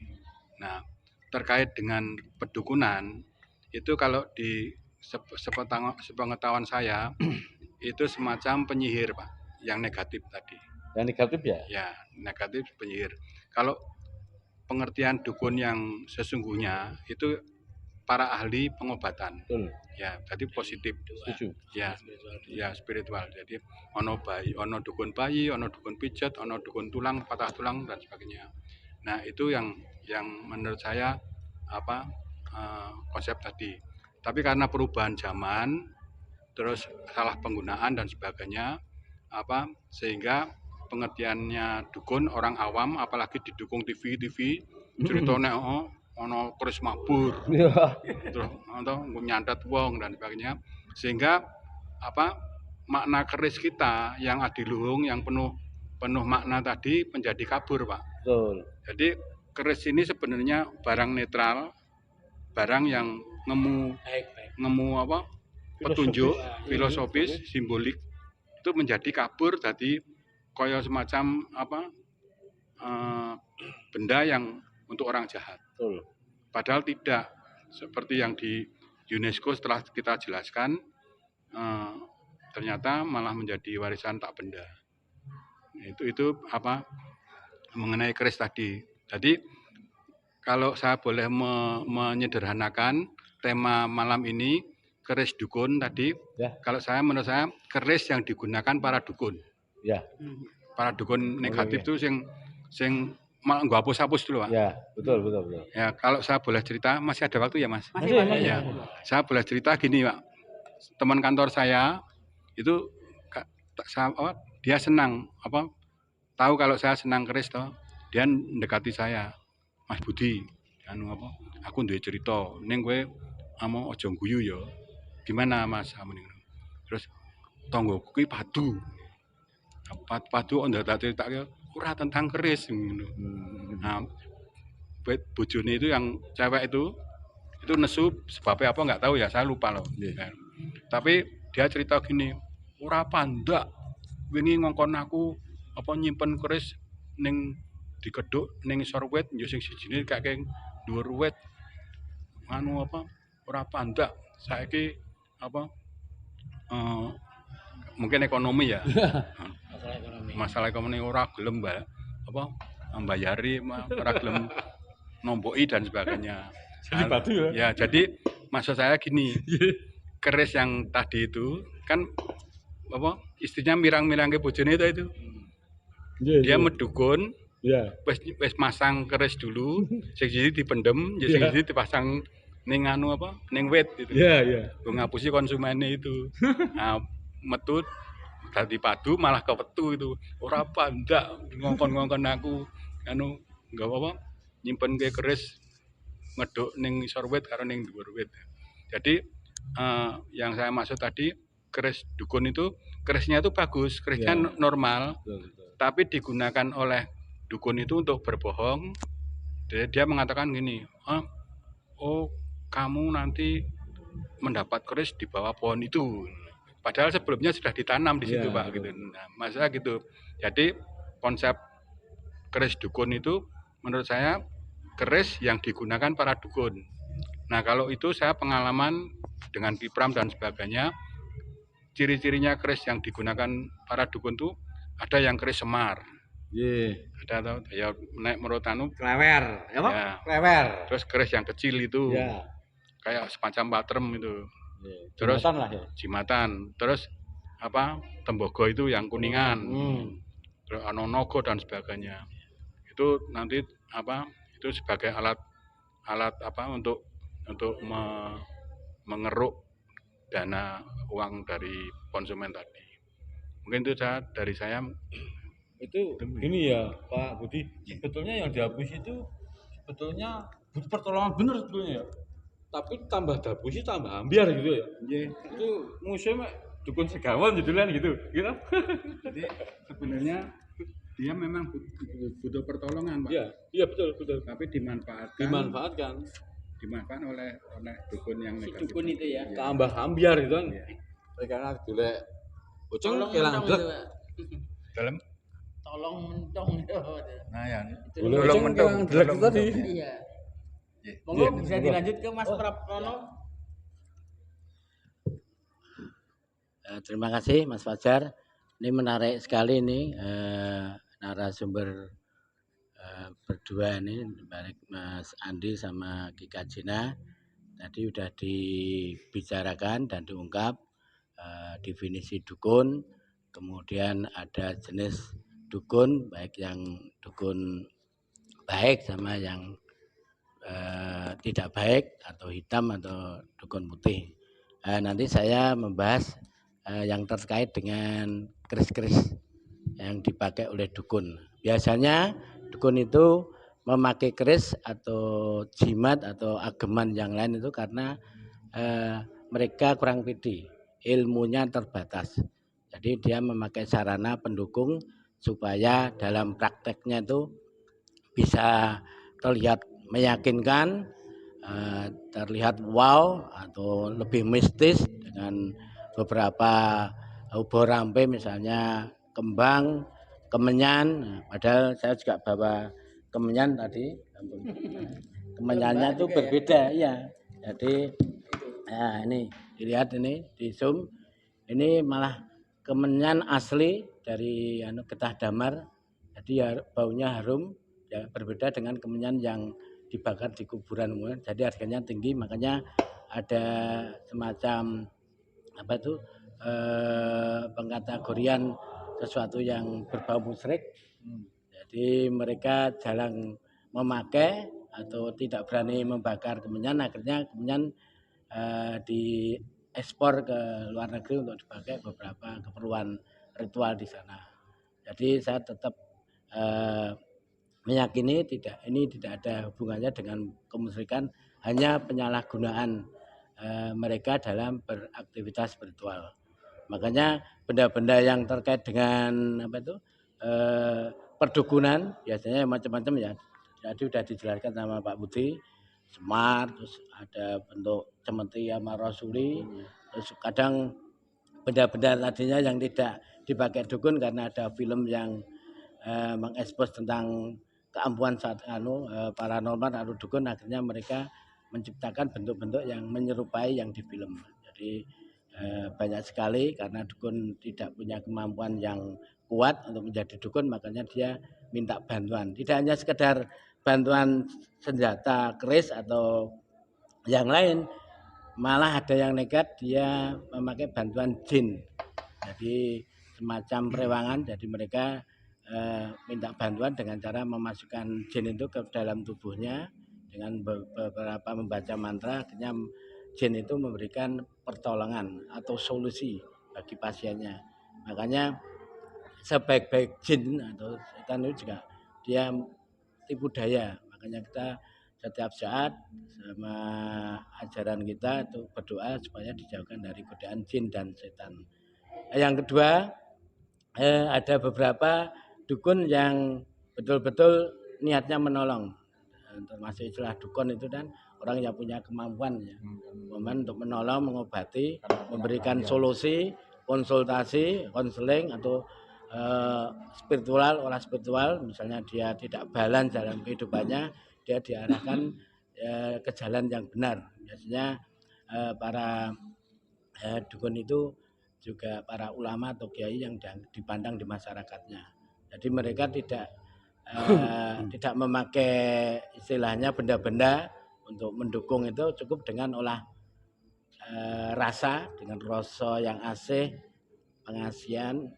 Nah, terkait dengan pedukunan itu kalau di sepengetahuan saya itu semacam penyihir Pak, yang negatif tadi. Yang negatif ya? Ya, negatif penyihir. Kalau pengertian dukun yang sesungguhnya itu para ahli pengobatan. Betul. Ya, jadi positif. Setuju. Ya spiritual. Jadi ono dukun bayi, ono dukun pijat, ono dukun tulang, patah tulang dan sebagainya. Nah, itu yang menurut saya konsep tadi. Tapi karena perubahan zaman, terus salah penggunaan dan sebagainya, sehingga pengertiannya dukun orang awam, apalagi didukung TV ceritanya ono keris mabur, terus nyantet wong dan sebagainya, sehingga makna keris kita yang adiluhung yang penuh makna tadi menjadi kabur Pak. Betul. Jadi keris ini sebenarnya barang netral, barang yang ngemu petunjuk filosofis, simbolik itu menjadi kabur, jadi kaya semacam benda yang untuk orang jahat. Betul. Padahal tidak, seperti yang di UNESCO setelah kita jelaskan, ternyata malah menjadi warisan tak benda. Itu mengenai keris tadi. Jadi kalau saya boleh menyederhanakan tema malam ini, keris dukun tadi, ya. Kalau menurut saya keris yang digunakan para dukun. Ya. Para dukun negatif itu sing malah nggak hapus dulu Pak. Ya, betul. Ya, kalau saya boleh cerita, masih ada waktu ya Mas? Masih. Ya. Saya boleh cerita gini Pak, teman kantor saya itu dia senang tahu kalau saya senang keris toh, dia mendekati saya, Mas Budi, aku duwe cerita, ning kowe aja guyu ya. Gimana Mas? Terus tonggoku kuwi padu ndak ceritake ora tentang keris ngono. Nah, bojone itu yang cewek itu nesu sebabnya apa nggak tahu ya, saya lupa loh. Yeah. Tapi dia cerita gini, ora pandak wingi ngongkon aku nyimpen keris ning dikeduk ning isor wit yo sing sijine kakek dhuwur wit. Ora pandak saiki mungkin ekonomi ya. Masalah ekonomi ora gelem mbayari, ora gelem nomboki dan sebagainya. Jadi batu ya. Ya, jadi maksud saya gini. Keris yang tadi itu kan istrinya mirang-mirang ke bojone itu. Dia medukun. Ya. Wis masang keris dulu, sing siji dipendem, sing siji dipasang ning ning wit itu. Iya. Ngapusi konsumennya itu. Nah, metu dadi padu malah kewetu itu. Ora pandak ngongkon aku enggak nyimpen ke keris ngeduk ning isor wit karo ning dhuwur wit. Jadi yang saya maksud tadi keris dukun itu kerisnya itu bagus, kerisnya normal. Betul. Tapi digunakan oleh dukun itu untuk berbohong. Dia mengatakan gini, kamu nanti mendapat keris di bawah pohon itu. Padahal sebelumnya sudah ditanam di situ Pak. Gitu. Nah, masalah gitu. Jadi konsep keris dukun itu menurut saya keris yang digunakan para dukun. Nah kalau itu saya pengalaman dengan Kipram dan sebagainya, ciri-cirinya keris yang digunakan para dukun itu ada yang keris semar. Nggih. Ada atau ya naik menurut anu Klewer, ya Pak? ya. Klewer. Terus keris yang kecil itu Ya. kayak semacam patrem itu. Nggih. Terus Jumatan lah ya. jimatan. Terus apa? Tembogo itu yang kuningan. Terus anonogo dan sebagainya. Itu nanti apa? Itu sebagai alat apa untuk mengeruk dana uang dari konsumen tadi. Mungkin itu dari saya. Itu gini ya Pak Budi, sebetulnya yang dihapus itu sebetulnya butuh pertolongan bener sebetulnya ya. Tapi tambah dihapus tambah ambiar gitu ya. Itu musuhnya dukun segawan judulnya gitu. Gitu. Jadi sebenarnya dia memang butuh pertolongan, Pak. Iya betul. Tapi Dimanfaatkan. oleh dukun yang Si negatif. dukun itu ya. Tambah ambiar gitu kan. Iya. Karena golek bocong Tolong kelang mentong glek. itu, Pak. Dalam Tolong mentong itu. nah ya. Itu Golek Tolong bocong mendong, kelang glek tolong tadi. mendong. Iya. Iya. Monggo bisa dilanjut ke Mas Prapono. Terima kasih Mas Fajar. Ini menarik sekali ini narasumber berdua ini, baik Mas Andi sama Ki Kajina. Tadi sudah dibicarakan dan diungkap definisi dukun, kemudian ada jenis dukun, baik yang dukun baik sama yang tidak baik atau hitam atau dukun putih. Nanti saya membahas yang terkait dengan keris-keris yang dipakai oleh dukun. Biasanya dukun itu memakai keris atau jimat atau ageman yang lain itu karena mereka kurang pede, ilmunya terbatas. Jadi dia memakai sarana pendukung supaya dalam prakteknya itu bisa terlihat meyakinkan, terlihat wow atau lebih mistis dengan beberapa ubah rampe misalnya kembang, kemenyan. Padahal saya juga bawa kemenyan tadi. Kemenyannya itu berbeda ya. Jadi ya ini dilihat ini di zoom. Ini malah kemenyan asli dari getah damar. Jadi ya baunya harum. Ya, berbeda dengan kemenyan yang dibakar di kuburan, jadi harganya tinggi, makanya ada semacam apa itu pengkategorian sesuatu yang berbau musyrik. Jadi mereka jarang memakai atau tidak berani membakar kemenyan, akhirnya kemenyan diekspor ke luar negeri untuk dipakai beberapa keperluan ritual di sana. Jadi saya tetap meyakini ini tidak ada hubungannya dengan kemusyrikan, hanya penyalahgunaan mereka dalam beraktivitas spiritual. Makanya benda-benda yang terkait dengan perdukunan biasanya macam-macam ya. Jadi sudah dijelaskan sama Pak Budi, semar, terus ada bentuk cemeti sama rasuli, terus kadang benda-benda tadinya yang tidak dipakai dukun karena ada film yang mengekspos tentang keampuhan saat paranormal atau dukun, akhirnya mereka menciptakan bentuk-bentuk yang menyerupai yang di film. Jadi banyak sekali karena dukun tidak punya kemampuan yang kuat untuk menjadi dukun, makanya dia minta bantuan. Tidak hanya sekedar bantuan senjata, keris atau yang lain, malah ada yang nekat dia memakai bantuan jin. Jadi semacam perewangan, jadi mereka minta bantuan dengan cara memasukkan jin itu ke dalam tubuhnya dengan beberapa membaca mantra, akhirnya jin itu memberikan pertolongan atau solusi bagi pasiennya. Makanya sebaik-baik jin atau setan itu juga dia tipu daya. Makanya kita setiap saat sama ajaran kita itu berdoa supaya dijauhkan dari godaan jin dan setan. Yang kedua, ada beberapa dukun yang betul-betul niatnya menolong, termasuk istilah dukun itu dan orang yang punya kemampuan ya, untuk menolong, mengobati, memberikan solusi, konsultasi, konseling atau spiritual, olah spiritual. Misalnya dia tidak balance dalam kehidupannya, dia diarahkan ke jalan yang benar. Biasanya para dukun itu juga para ulama atau kiai yang dipandang di masyarakatnya. Jadi mereka tidak memakai istilahnya benda-benda untuk mendukung, itu cukup dengan olah rasa, dengan rasa yang asih, pengasihan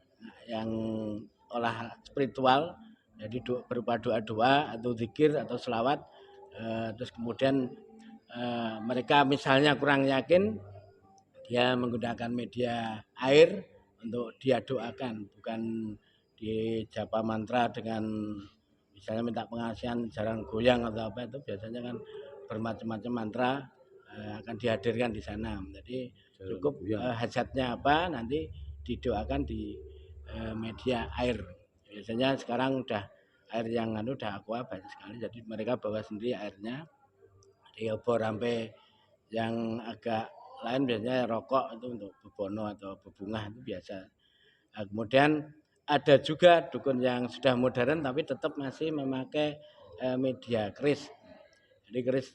yang olah spiritual, jadi berupa doa-doa atau zikir atau selawat. Terus kemudian mereka misalnya kurang yakin, dia menggunakan media air untuk dia doakan, bukan di japa mantra dengan misalnya minta pengasihan jarang goyang atau apa, itu biasanya kan bermacam-macam mantra akan dihadirkan di sana. Jadi cukup hajatnya apa nanti didoakan di media air. Biasanya sekarang udah air yang udah aqua banyak sekali, jadi mereka bawa sendiri airnya. Di obor sampai yang agak lain biasanya rokok itu untuk bebono atau bebungah itu biasa. Nah, kemudian ada juga dukun yang sudah modern tapi tetap masih memakai media keris. Jadi keris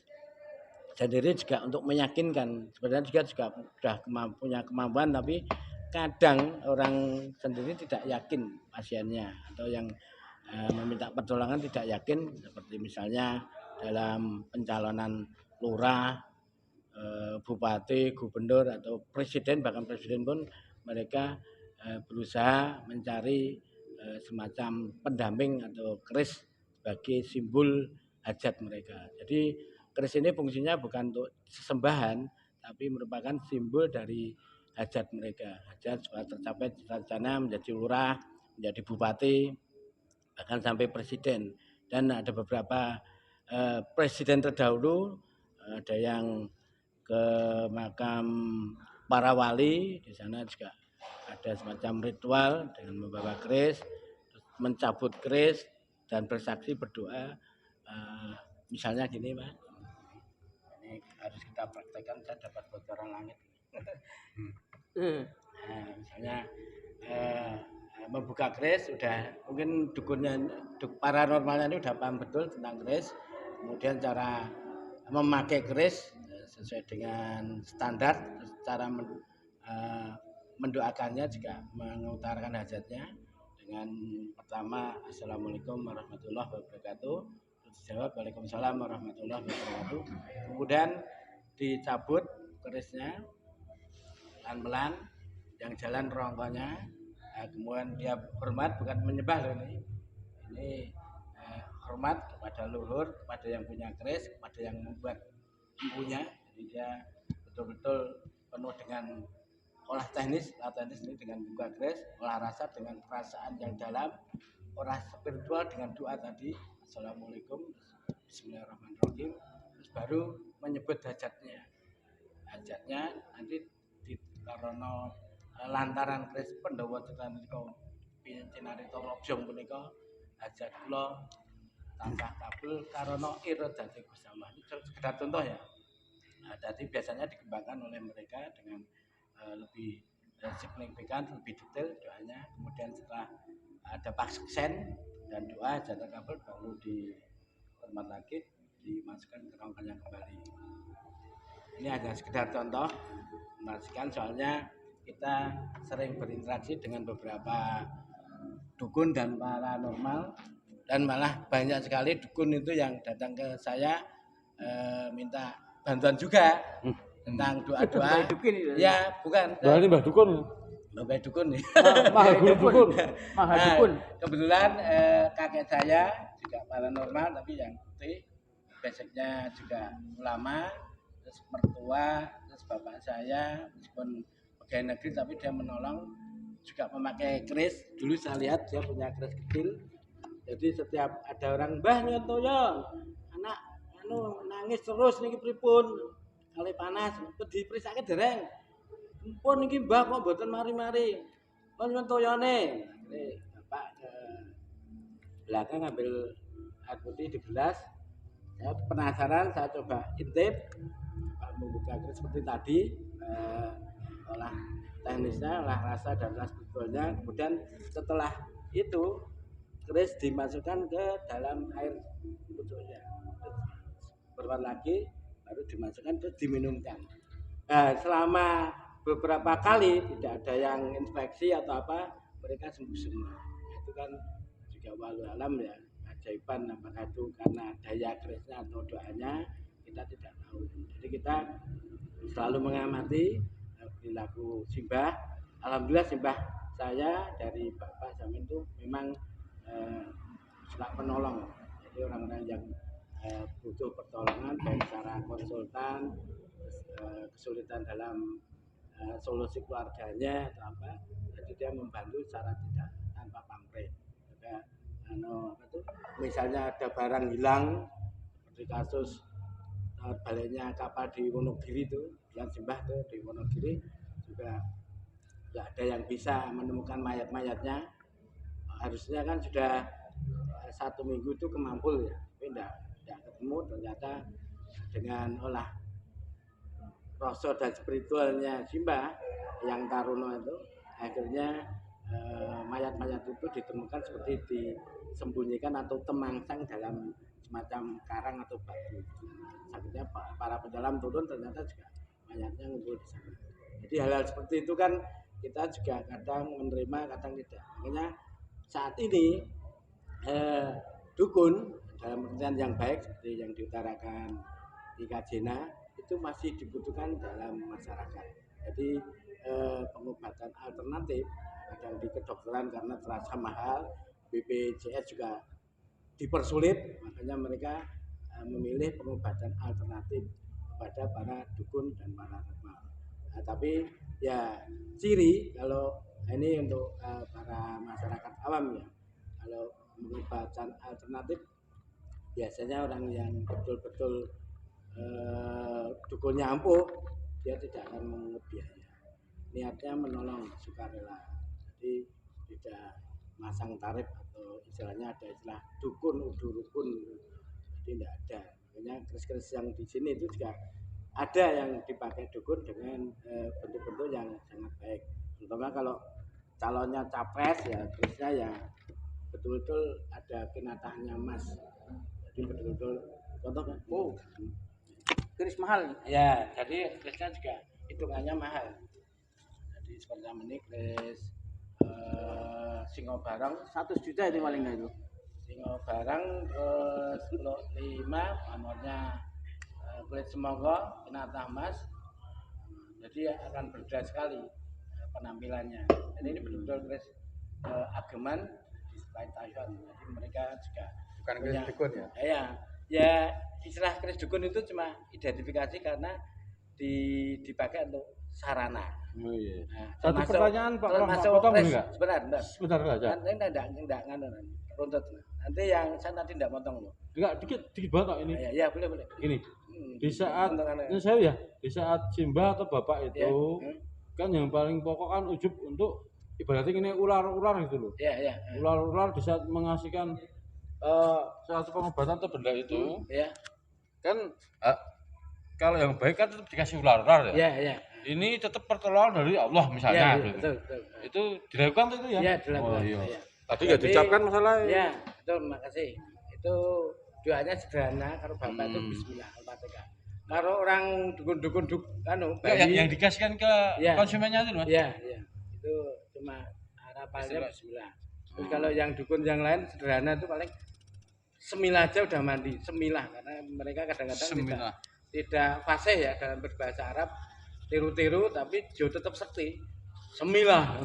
sendiri juga untuk meyakinkan, sebenarnya juga sudah punya kemampuan, tapi kadang orang sendiri tidak yakin pasiennya atau yang meminta pertolongan tidak yakin, seperti misalnya dalam pencalonan lurah, bupati, gubernur atau presiden, bahkan presiden pun mereka berusaha mencari semacam pendamping atau keris sebagai simbol hajat mereka. Jadi keris ini fungsinya bukan untuk sesembahan, tapi merupakan simbol dari hajat mereka. Hajat supaya tercapai cita-citanya menjadi lurah, menjadi bupati, bahkan sampai presiden. Dan ada beberapa presiden terdahulu, ada yang ke makam para wali, di sana juga ada semacam ritual dengan membawa keris, mencabut keris dan bersaksi berdoa. Misalnya gini, Pak, ini harus kita praktekkan, saya dapat bocoran langit. Nah, misalnya membuka keris, sudah mungkin dukunnya, paranormalnya ini udah paham betul tentang keris, kemudian cara memakai keris sesuai dengan standar, cara mendoakannya juga mengutarakan hajatnya dengan pertama Assalamualaikum warahmatullahi wabarakatuh, terus dijawab Waalaikumsalam warahmatullahi wabarakatuh, kemudian dicabut kerisnya pelan-pelan, yang jalan ronggonya. Nah, kemudian dia hormat, bukan menyembah loh ini hormat kepada leluhur, kepada yang punya keris, kepada yang membuat empunya. Jadi dia betul-betul penuh dengan olah teknis ini dengan buka keris, olah rasa dengan perasaan yang dalam, olah spiritual dengan doa tadi Assalamualaikum, Bismillahirrahmanirrahim, terus baru menyebut hajatnya nanti di karena lantaran keris Pandhawa Citra menika pincinarita Lobjong punika hajat kula tansah kabul karena iradati Gusti Allah. Ini sekedar contoh ya. Nah, jadi biasanya dikembangkan oleh mereka dengan lebih signifikan, lebih detail doanya. Kemudian setelah ada paksen dan doa hajat kabul baru dihormat lagi, dimasukkan ke rongkanya kembali. Ini hanya sekedar contoh memastikan, soalnya kita sering berinteraksi dengan beberapa dukun dan paranormal, dan malah banyak sekali dukun itu yang datang ke saya minta bantuan juga tentang doa-doa. Ya, bukan. Berarti Mbah Dukun. Mbah Dukun. Maha Dukun. Maha Dukun. Kebetulan kakek saya juga paranormal, tapi yang putih, basicnya juga ulama, terus mertua, terus bapak saya meskipun pegawai negeri tapi dia menolong juga memakai keris. Dulu saya lihat dia punya keris kecil, jadi setiap ada orang, Mbah Nyotoyo anak nangis terus niki pripun kali panas diperisake dereng pun niki Mbah kok mboten mari-mari kon Nyotoyone. Bapak ke belakang ngambil air putih di gelas, saya penasaran, saya coba intip, membuka keris seperti tadi, olah teknisnya, olah rasa dan olah spiritualnya. Kemudian setelah itu keris dimasukkan ke dalam air pucuknya, berwarna lagi, baru dimasukkan, terus diminumkan. Nah, selama beberapa kali tidak ada yang infeksi atau apa, mereka sembuh semua. Itu kan tidak walau alam ya keajaiban apakah itu karena daya kerisnya atau doanya kita tidak tahu. Jadi kita selalu mengamati perilaku simbah. Alhamdulillah simbah saya dari bapak Samin itu memang suka penolong. Jadi orang-orang yang butuh pertolongan baik secara konsultan, kesulitan dalam solusi keluarganya atau apa, jadi dia membantu secara tidak tanpa pamrih. Juga misalnya ada barang hilang seperti kasus baliknya kapal di Wonogiri itu, yang simbah tuh di Wonogiri juga tidak ada yang bisa menemukan mayat-mayatnya. Harusnya kan sudah 1 minggu itu kemampul ya, tapi tidak ketemu. Ternyata dengan olah rasa dan spiritualnya simbah yang Taruno itu, akhirnya mayat-mayat itu ditemukan seperti disembunyikan atau temangsang dalam semacam karang atau batu. Akhirnya para penyelam turun, ternyata juga mayatnya ngumpul di sana. Jadi hal-hal seperti itu kan kita juga kadang menerima, kadang tidak. Makanya saat ini dukun dalam pengertian yang baik seperti yang diutarakan di Kajena itu masih dibutuhkan dalam masyarakat. Jadi pengobatan alternatif kadang di kedokteran karena terasa mahal, BPJS juga dipersulit, makanya mereka memilih pengobatan alternatif kepada para dukun dan para ramal. Nah, tapi ya ciri kalau ini untuk para masyarakat awam ya, kalau pengobatan alternatif biasanya orang yang betul-betul dukunnya ampuh, dia tidak akan mengungut biaya. Niatnya menolong sukarela, jadi tidak masang tarif atau istilahnya ada istilah dukun udu rukun, jadi tidak ada. Makanya keris-keris yang di sini itu juga ada yang dipakai dukun dengan bentuk-bentuk yang sangat baik. Terutama kalau calonnya capres ya kerisnya ya betul-betul ada penataannya emas. Jadi betul-betul contoh keris mahal ya, jadi kerisnya juga hitungannya mahal. Jadi seperti ini keris Singo Barang 100 juta itu paling nggak itu. Singo Barang terus 5 pamornya kulit semoga penata emas, jadi akan berbeda sekali penampilannya. Jadi ini betul-betul keris ageman di sebelah Taiwan. Jadi mereka juga Bukan keris dukun ya? Ya istilah keris dukun itu cuma identifikasi karena dipakai untuk sarana. Oh iya. Nah, Satu pertanyaan Pak Roh, potong enggak? Sebentar saja. Nanti enggak runtut. Nanti yang saya tadi enggak potong loh. Enggak, dikit banget Pak, ini. Ya, boleh. Gini. Di saat ini saya ya, di saat simbah atau bapak itu kan yang paling pokok kan ujub untuk ibaratnya ini ular-ular gitu loh. Iya. Ular-ular di saat mengasihkan suatu pengobatan atau benda itu, kan kalau yang baik kan tetap dikasih ular-ular ya. Iya. Ini tetap pertolongan dari Allah misalnya. Iya, betul. Itu dilakukan itu ya? Iya, dilakukan. Oh, iya. Iya. Tadi nggak diucapkan masalah. Iya, betul, makasih. Itu doanya sederhana, kalau bapak itu Bismillah Al-Fatihah. Kalau orang dukun-dukun yang dikasihkan ke konsumennya itu Mas? Iya. Itu cuma harapannya Bismillah. Terus kalau yang dukun yang lain sederhana itu paling semilah aja udah mandi, semilah, karena mereka kadang-kadang tidak fasih ya dalam berbahasa Arab, tiru-tiru tapi jo tetap sekti. Semilah.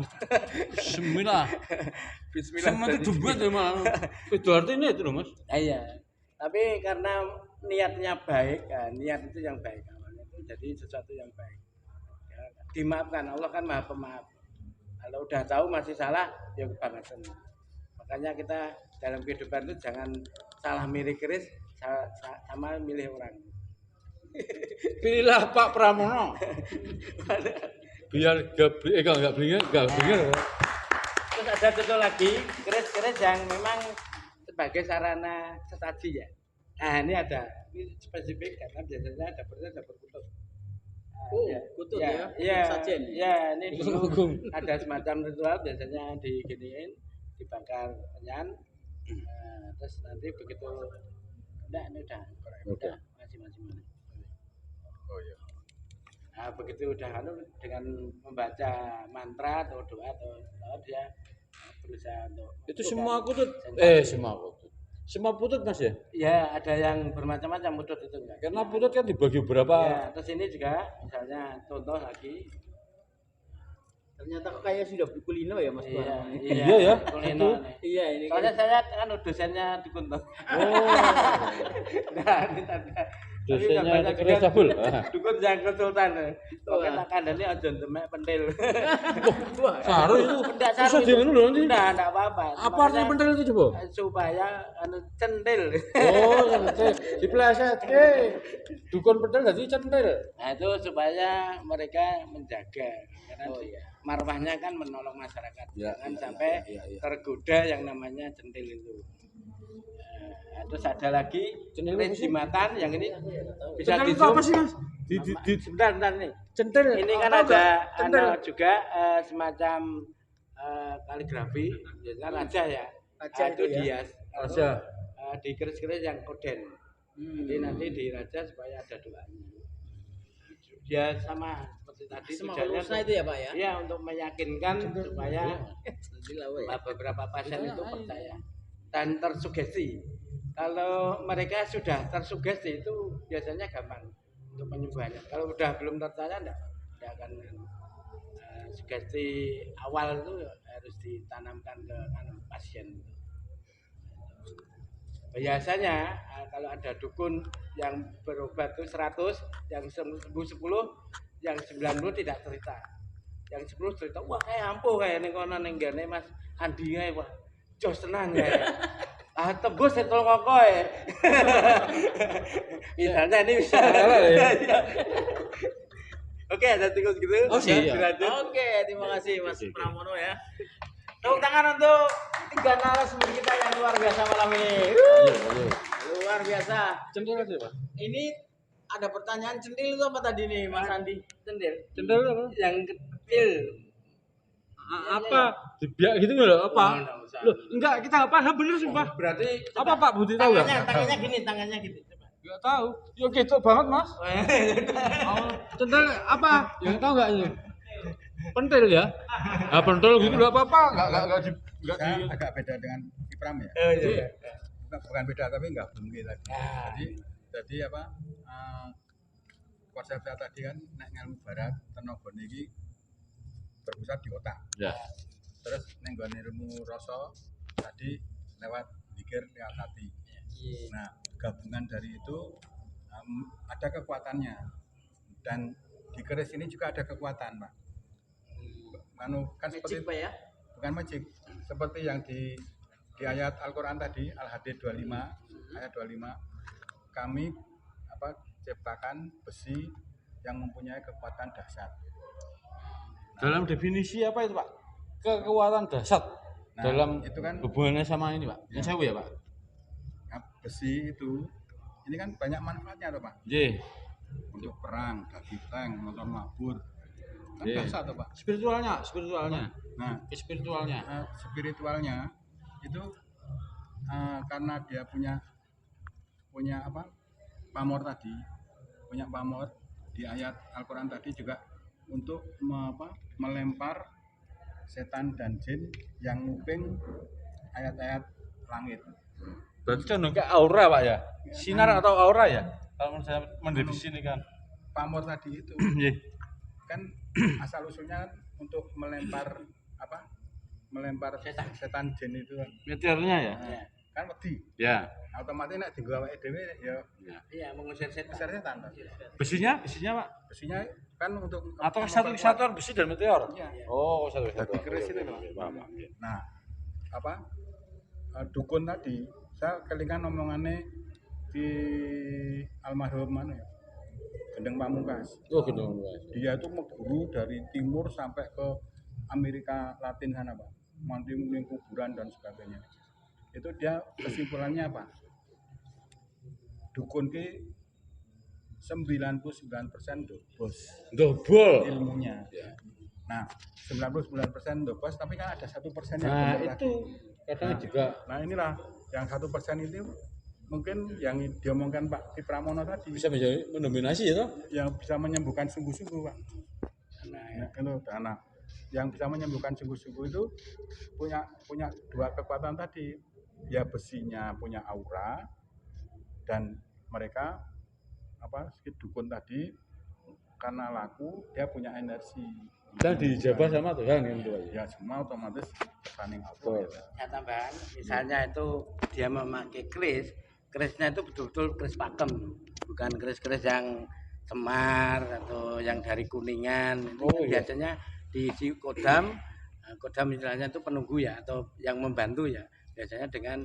Bismillah. Semua itu dibuat ya malah. Itu artinya itu loh Mas. Iya. Tapi karena niatnya baik, niat itu yang baik awalnya itu jadi sesuatu yang baik. Ya, dimaafkan, Allah kan Maha Pemaaf. Kalau udah tahu masih salah, ya kebangetan. Makanya kita dalam kehidupan itu jangan salah milih keris sama milih orang. Pilihlah Pak Pramono. Biar enggak bingung. Terus ada satu lagi keris-keris yang memang sebagai sarana sesaji ya. Nah ini spesifik karena biasanya dapurnya dapur kutub. Kutub ya. Iya, ini dulu ada semacam ritual biasanya diginiin, dibakar penyan. Terus nanti begitu ini udah masih mana. Oh iya. Nah, begitu udah dengan membaca mantra atau doa atau dia berusaha untuk Itu semua kutut. Semua putut Mas ya? ya ada yang bermacam-macam putut itu enggak. Karena putut kan dibagi berapa? Ya, terus ini juga misalnya contoh lagi. Ternyata kok kayak sudah berkulino ya Mas. Iya, Iya ya. kulino. Iya ini kan. Soalnya saya kan dosennya di Kunto. Oh. Nah, ini tadi. Dosennya Chris Cabul. Dukun yang konsultan. Oke tak kandani aja demek pentil. Wah, Saru itu. Enggak Bisa saru. dianu lho nanti. Enggak apa-apa. Apa artinya pentil itu coba? Supaya centil. Oh, centil. Dipleset. Dukun pentil jadi centil. Nah, itu supaya mereka menjaga karena marwahnya kan menolong masyarakat. Ya, Jangan ya, sampai ya. tergoda yang namanya centil itu. Nah, terus ada lagi Centil apa sih? jimatan yang ini bisa Centil di itu apa sih Mas? sebentar nih. Centil. Ini kan Apa ada enggak? Centil. juga semacam kaligrafi, biasanya raja ya. Raja Itu itu ya. dias. Raja. Di keris-keris yang koden. Jadi nanti di raja supaya ada doanya. Ya sama seperti tadi Semua tujuannya urusan itu ya Pak ya. ya untuk meyakinkan supaya Nanti lah ya. beberapa pasien itu percaya dan tersugesti. Kalau mereka sudah tersugesti itu biasanya gampang untuk penyembuhannya. Kalau udah belum percaya enggak akan sugesti awal itu harus ditanamkan ke pasien. Biasanya kalau ada dukun yang berobat itu 100, yang sembuh 10, yang 90 tidak cerita. Yang 10 cerita, wah kayak ampuh kayak ning kono ning gene Mas Andi kae wah. Jos tenang ya. Ah tebus setol kokoe. Misalnya ini bisa. Oke, ada cukup gitu. Oh, iya. Dilanjut. Oke, terima kasih Mas Pramono ya. Tepuk tangan untuk 3 narasumber kita yang luar biasa malam ini. Luar biasa. Centil aja Pak. Ini ada pertanyaan centil itu apa tadi nih Mas Andi? Centil. Centil apa? Yang kecil. Apa? Dibiak gitu loh apa? Oh, enggak usah. Loh, enggak kita enggak paham bener sumpah. Berarti Apa Pak Budi tahu enggak? tangannya gini. Coba. Enggak tahu. Ya gitu banget Mas. Oh, centil apa? Yang tahu enggak ini? Pentil ya? Ah, pentil gitu enggak apa-apa. Enggak di Saya agak beda dengan Ipram ya. Oh iya. Bukan beda tapi enggak bungki tadi. Ah. Jadi apa? Konsep saya tadi kan nek ngelmu barat tenaga niki berpusat di otak. Ya. Terus ning gone ilmu rasa tadi lewat pikir lewat hati. Nah, gabungan dari itu ada kekuatannya. Dan di keris ini juga ada kekuatan, Pak. Kan seperti Magic Pak ya. bukan magic, seperti yang di ayat Al-Qur'an tadi Al-Hadid 25 ayat 25 kami ciptakan besi yang mempunyai kekuatan dahsyat. Dalam definisi apa itu Pak? Kekuatan dahsyat. Nah, Dalam itu kan hubungannya sama ini Pak. Yang sewu ya Pak? besi itu ini kan banyak manfaatnya tuh Pak. Nggih. Untuk perang, bagi tank, nonton mabur. Kan Iya. dahsyat tuh Pak. Spiritualnya. Nah, Spiritualnya. spiritualnya itu karena dia punya pamor tadi, punya pamor di ayat Al-Qur'an tadi juga untuk melempar setan dan jin yang nguping ayat-ayat langit. Berarti kan kayak aura Pak ya? Sinar atau aura ya? Kalau saya mendefinisikan. Pamor tadi itu Nggih. kan asal usulnya untuk melempar setan jin itu kan. Meteornya ya? Ya. Kan wedi. Ya. Otomatis nek dienggo awake dhewe ya Iya, mengusir setan. besar setan. Pak. Besinya Pak? Besinya kan untuk Atau satu kesatuan besi dan meteor? Iya. Oh, satu kesatuan. Jadi keris itu, Pak. Paham. Nah, dukun tadi saya kelingan omongannya di almarhum Gendeng Pamungkas. Oh, gendong Mas. Dia itu mengguru dari timur sampai ke Amerika Latin sana, Pak. Manting kuburan dan sebagainya. Itu dia kesimpulannya apa? Dukun ki 99% dobos Dobol. ilmunya. Nah, 99% dobos, tapi kan ada 1% yang Nah, benar itu kadang juga Nah, inilah yang 1% itu mungkin yang diomongkan Pak Ki Pramono tadi bisa menjadi mendominasi ya toh? yang bisa menyembuhkan sungguh-sungguh, Pak. Nah, itu dana. yang bisa menyembuhkan sungguh-sungguh itu punya dua kekuatan tadi. Ya besinya punya aura dan mereka si dukun tadi karena laku dia punya energi. Dan dijabah sama Tuhan kan tuh. Ya semua otomatis saling Betul. Ya tambahan, misalnya itu dia memakai kerisnya itu betul-betul keris pakem, bukan keris-keris yang semar atau yang dari kuningan. Itu kan iya. biasanya diisi kodam, kodam istilahnya itu penunggu ya atau yang membantu ya. Biasanya dengan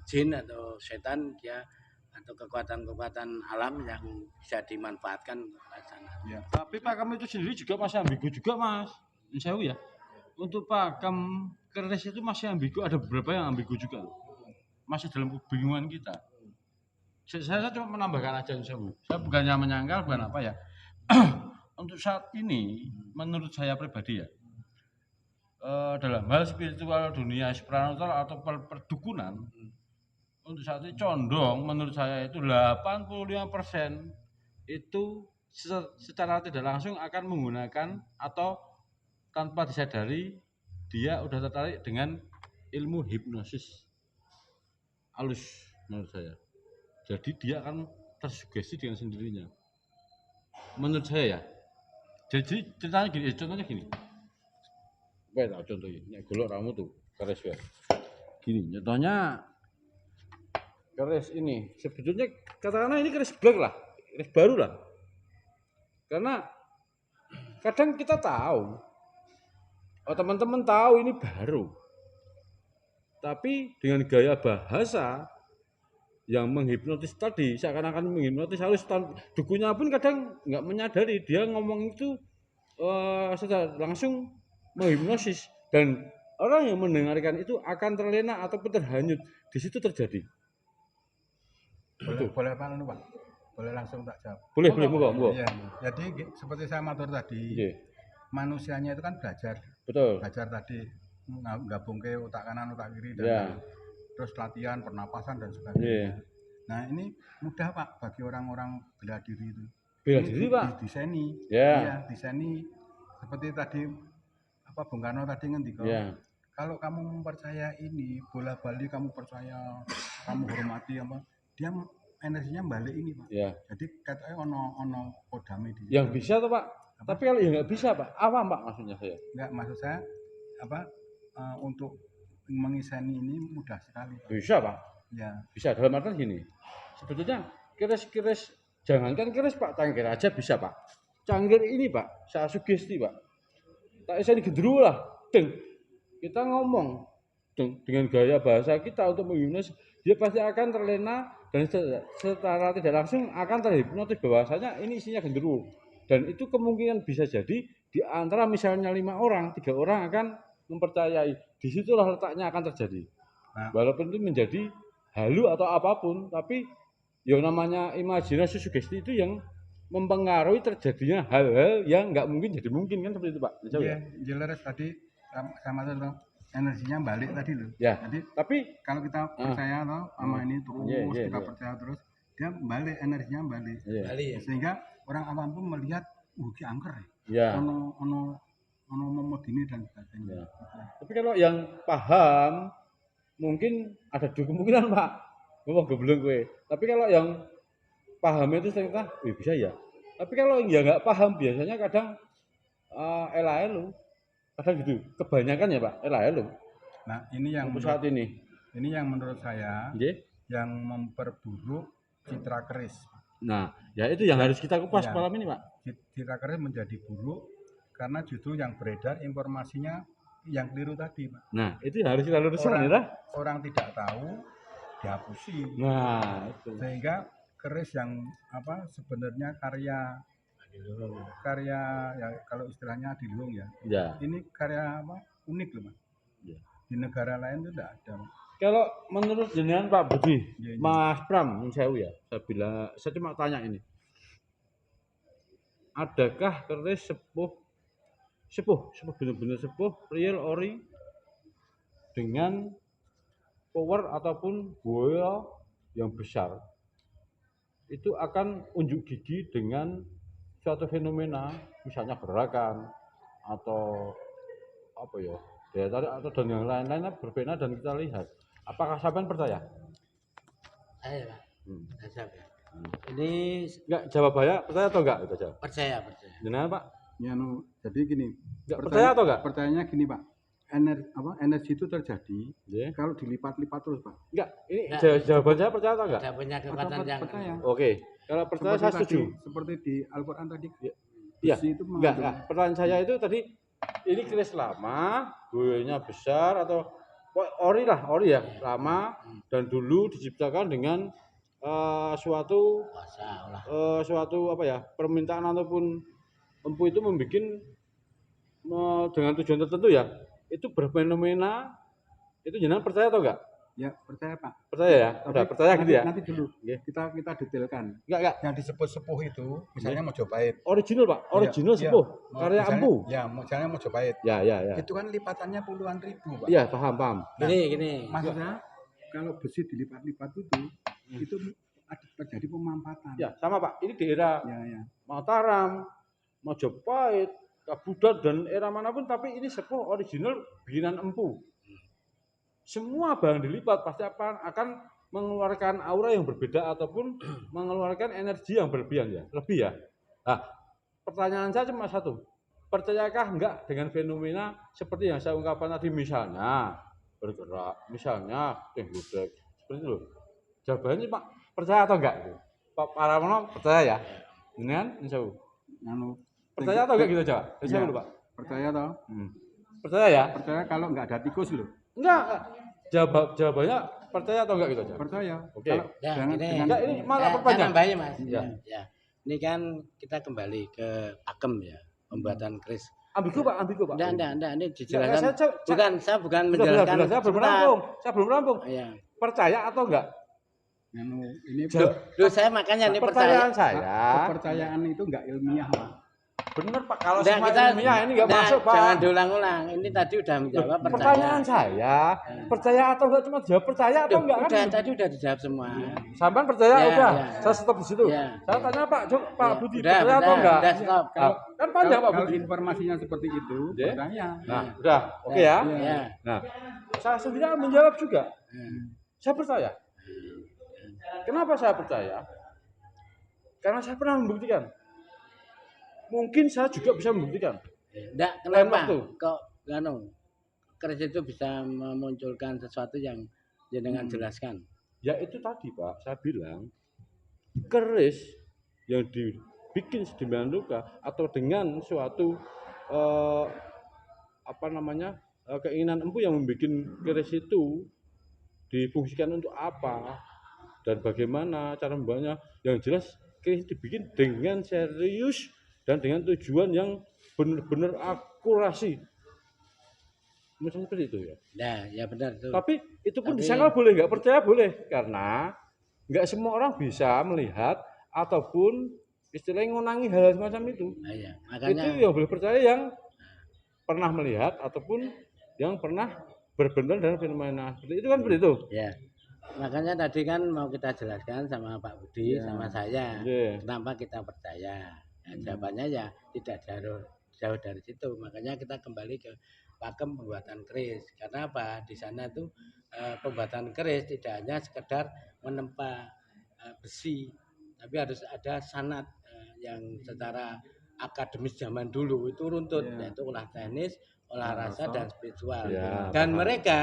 jin atau setan dia atau kekuatan-kekuatan alam yang bisa dimanfaatkan untuk sana. Ya. Tapi pakem itu sendiri juga masih ambigu juga Mas. Insyaallah ya. Untuk pakem keris itu masih ambigu, ada beberapa yang ambigu juga loh. Masih dalam kebingungan kita. Saya cuma menambahkan aja insyaallah. Saya bukannya menyangkal bukan apa ya. Untuk saat ini menurut saya pribadi ya, dalam hal spiritual dunia supranatural atau perdukunan untuk saat ini condong menurut saya itu 85% itu secara tidak langsung akan menggunakan atau tanpa disadari dia udah tertarik dengan ilmu hipnosis halus menurut saya. Jadi dia akan tersugesti dengan sendirinya. Menurut saya ya. Jadi contohnya gini. Baik, contohnya, nek golok ramu tuh keris ya. Gini, contohnya keris ini sebetulnya katakanlah ini keris black lah, keris baru lah. Karena kadang kita tahu, teman-teman tahu ini baru. Tapi dengan gaya bahasa yang menghipnotis tadi, seakan-akan menghipnotis halus, dukunya pun kadang nggak menyadari dia ngomong itu secara langsung menghipnosis dan orang yang mendengarkan itu akan terlena ataupun terhanyut di situ terjadi. Boleh Pak? Boleh langsung tak jawab. Boleh, monggo. Iya. Jadi seperti saya matur tadi, manusianya itu kan belajar. Betul. Belajar tadi gabung ke otak kanan, otak kiri Ya. dan terus latihan pernapasan dan sebagainya. Nah ini mudah Pak bagi orang-orang bela diri itu. Bela diri Pak. Diseni. Ya. Iya, diseni. Seperti tadi Bung Karno tadi ngendika. Ya. Kalau kamu mempercaya ini, bola bali kamu percaya, kamu hormati dia energinya balik ini Pak. Ya. Jadi katanya ono kodame di. Yang bisa tuh Pak. Tapi kalau yang nggak bisa Pak, apa Pak maksudnya saya? Enggak, maksud saya untuk mengiseni ini mudah sekali Pak. Bisa Pak. Ya. Bisa dalam artian gini. Sebetulnya keris jangankan keris Pak, cangkir aja bisa Pak. Cangkir ini Pak, saya sugesti Pak. Tak iseni gendruwo lah, deng. Kita ngomong dengan gaya bahasa kita untuk menghipnotis, dia pasti akan terlena dan secara tidak langsung akan terhipnotis bahwasanya ini isinya gendruwo. Dan itu kemungkinan bisa jadi di antara misalnya 5 orang, 3 orang akan mempercayai. Disitulah letaknya akan terjadi. Nah, walaupun itu menjadi halu atau apapun, tapi yang namanya imajinasi sugesti itu yang mempengaruhi terjadinya hal-hal yang nggak mungkin jadi mungkin kan seperti itu Pak. Iya, jelas tadi sama energinya balik tadi loh. Ya. Jadi tapi kalau kita percaya sama ini terus kita percaya terus, dia balik energinya balik. Balik ya. Sehingga orang awam pun melihat ki angker. Ya. Ono memodini dan sebagainya. Ya. Tapi kalau yang paham mungkin ada dua kemungkinan Pak. Ngomong goblok gue. Tapi kalau yang paham itu ternyata bisa ya. Tapi kalau yang nggak paham biasanya kadang elu. Kadang gitu. Kebanyakan ya Pak, elu. Nah, ini yang saat ini. Ini yang menurut saya yang memperburuk citra keris. Nah, ya itu yang harus kita kupas malam ini Pak. Citra keris menjadi buruk karena justru yang beredar informasinya yang keliru tadi Pak. Nah, itu yang harus kita luruskan ya. Orang tidak tahu dihapusi. Nah, itu. Sehingga keris yang sebenarnya karya ya kalau istilahnya Adiluhung ya. Ini karya unik loh Pak. Ya. Di negara lain itu tidak ada. Kalau menurut jenengan Pak Budi, Mas Pram, saya cuma tanya ini. Adakah keris sepuh benar-benar sepuh, real ori dengan power ataupun boya yang besar itu akan unjuk gigi dengan suatu fenomena misalnya gerakan atau apa ya daya tarik atau dan yang lain-lainnya berbeda dan kita lihat apakah sampean percaya? Saya Pak. Hmm. Saya, Pak. Ini Enggak jawab ya percaya atau enggak itu aja. percaya. Jenengan Pak? Ya, jadi gini. Enggak percaya atau enggak? Pertanyaannya gini Pak. Energi itu terjadi Yeah. kalau dilipat-lipat terus Pak. Enggak, ini Enggak. jawaban saya percaya atau enggak? Ada punya kekuatan yang Percaya. Oke, kalau percaya saya setuju. Seperti di Al-Qur'an tadi. Iya. Besi itu Enggak. Pertanyaan saya itu tadi ini keris lama, goyonya besar atau ori ya, lama dan dulu diciptakan dengan suatu kuasa olah. suatu apa ya, permintaan ataupun empu itu membuat dengan tujuan tertentu ya. Itu berfenomena itu jenengan percaya atau enggak? Ya, percaya Pak. Percaya ya? Udah percaya gitu ya? Nanti dulu. Nggih. Kita detailkan. Enggak. Yang disebut sepuh itu misalnya Mojopahit. Original, Pak. Original Iya, sepuh. iya. Karya Misalnya- empu. Ya, misalnya Mojopahit. Ya. Itu kan lipatannya puluhan ribu, Pak. Iya, paham. Gini. Maksudnya kalau besi dilipat-lipat itu ada terjadi pemampatan. Ya, sama Pak. Ini di era Ya. Mataram, Majapahit, Kabudat dan era manapun, tapi ini sepuh original bikinan empu. Semua barang dilipat pasti akan mengeluarkan aura yang berbeda ataupun mengeluarkan energi yang berlebihan ya, lebih ya. Nah, pertanyaan saya cuma satu, percayakah enggak dengan fenomena seperti yang saya ungkapkan tadi, misalnya bergerak, misalnya gudeg, seperti itu loh. Jawabannya Pak, percaya atau enggak? Pak Paramono percaya ya? Dengan insya Allah. Percaya atau enggak gitu aja? Saya dulu Pak. Percaya toh? Percaya ya? Percaya kalau nggak ada tikus loh. Enggak. Jawabannya percaya atau enggak gitu aja? Percaya. Oke. Kalau Ya, dengan- gini. dengan- Enggak, ini malah perpanjang. Nambahin Mas. Ya. Ya. Ini kan kita kembali ke pakem ya, pembuatan keris. Ambigu Pak. Enggak, ini Enggak, dijelaskan. saya Bukan Sudah, menjelaskan. saya belum rampung. Iya. Percaya atau enggak? ini Loh, saya makanya nih Pertanyaan percaya. saya. kepercayaan itu nggak ilmiah, Pak. Benar Pak, kalau Enggak, semua kita ilmiah ini enggak masuk Pak. Jangan diulang-ulang. Ini tadi udah menjawab percaya. Pertanyaan saya, percaya atau enggak, cuma jawab percaya atau Loh, enggak kan? udah tadi udah dijawab semua. Sampai percaya Ya, udah. ya. Saya stop di situ. Ya, Saya ya. tanya Pak Pak Budi, Udah, percaya atau enggak? Udah stop. Kan panjang Pak Kalau Budi. informasinya seperti itu, Ya. percaya. Nah, udah. Oke ya. Ya. Nah, saya sendiri akan menjawab juga. Saya percaya. Kenapa saya percaya? Karena saya pernah membuktikan. Mungkin saya juga bisa membuktikan. Enggak, Lain kenapa? waktu. Kok keris itu bisa memunculkan sesuatu yang jenengan jelaskan? Ya itu tadi Pak, saya bilang keris yang dibikin sedemikian rupa atau dengan suatu keinginan empu yang membuat keris itu difungsikan untuk apa dan bagaimana cara membawanya, yang jelas keris dibikin dengan serius dan dengan tujuan yang benar-benar akurasi. Misalnya seperti itu ya. Nah, ya benar itu. Tapi itu pun Tapi- disangkal boleh, nggak percaya boleh, karena nggak semua orang bisa melihat ataupun istilahnya ngunangi hal semacam itu. Nah, ya. Itu Makanya yang boleh percaya yang pernah melihat ataupun yang pernah berbenturan dengan fenomena seperti itu kan seperti itu. ya. Makanya tadi kan mau kita jelaskan sama Pak Budi Ya. sama saya. Iya. Kenapa kita percaya? Ya, jawabannya ya tidak jauh dari situ. Makanya kita kembali ke pakem pembuatan keris. Karena apa? Di sana tuh pembuatan keris tidak hanya sekedar menempa besi, tapi harus ada sanat yang secara akademis zaman dulu itu runtut, Ya. yaitu olah teknis, olah rasa dan spiritual. Ya, Dan paham. mereka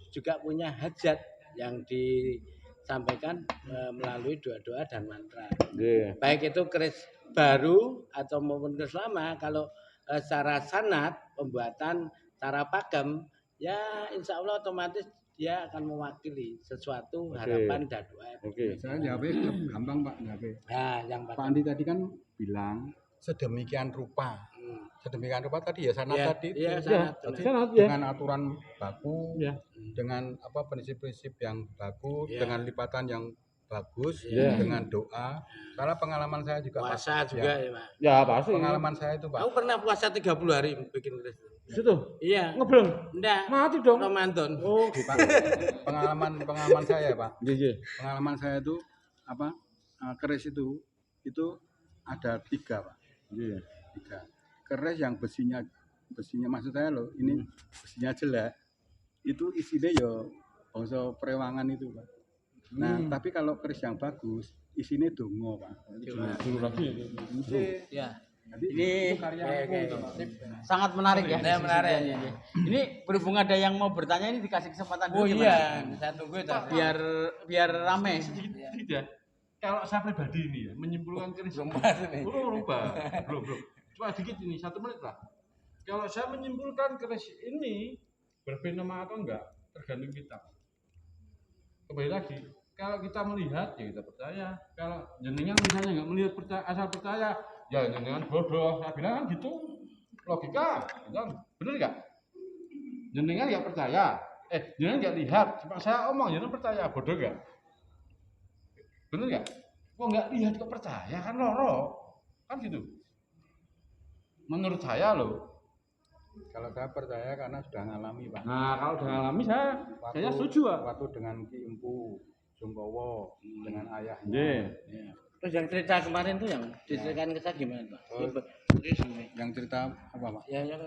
juga punya hajat yang disampaikan melalui doa-doa dan mantra. Iya. Baik itu keris baru atau maupun keris lama, kalau secara sanat pembuatan cara pakem, ya insya Allah otomatis dia akan mewakili sesuatu harapan dan doa. Oke. Saya jawabnya gampang Pak, jawabnya. Nah, yang Pak pakem. Andi tadi kan bilang sedemikian rupa. Sedemikian rupa tadi ya sanat Iya, tadi itu. iya, Ya, sanat. sangat ya. Dengan aturan baku, Ya. dengan prinsip-prinsip yang baku, Iya. dengan lipatan yang bagus, Iya. dengan doa. Karena pengalaman saya juga Pak. Puasa juga ya, Pak. Ya pasti. Pengalaman saya itu Pak. Aku pernah puasa 30 hari bikin keris. Di situ Iya. ngebleng. Enggak. Mati dong. Ramadan. Oh, gitu. Pak, pengalaman saya Pak. Iya. Pengalaman saya itu keris itu ada 3 Pak. Iya. 3. Keris yang besinya besinya maksud saya loh, ini besinya jelek. Itu isinya ya bangsa prewangan itu, Pak. Nah, tapi kalau keris yang bagus, isinya dongo, Pak. Dulu lagi itu. Ya. Jadi Ini karya sangat menarik ya. Ya, menarik. Ini berhubung ada yang mau bertanya ini dikasih kesempatan Oh dulu iya, gimana? saya tunggu itu. Biar rame. Tidak. Kalau saya pribadi ini ya menyimpulkan keris. Belum bahas ini. Belum. Cuma dikit ini 1 menit lah. Kalau saya menyimpulkan keris ini berfenomenal atau enggak tergantung kita. Kembali lagi, kalau kita melihat ya kita percaya. Kalau jenengan misalnya nggak melihat percaya, asal percaya, ya jenengan bodoh. Saya bilang kan gitu logika, kan? Bener nggak? Jenengan nggak percaya, jenengan nggak lihat. Cuma saya omong jenengan percaya, bodoh nggak? Bener nggak? Kok nggak lihat kok percaya kan loro, kan gitu. Menurut saya loh. kalau saya percaya karena sudah ngalami, Pak. Nah kalau udah ngalami saya setuju Pak. Waktu dengan Ki Empu Sungkowo dengan ayahnya. Yeah. Terus yang cerita kemarin tuh yang diceritakan ke saya gimana, Pak? Yang cerita apa, Pak? Ya yang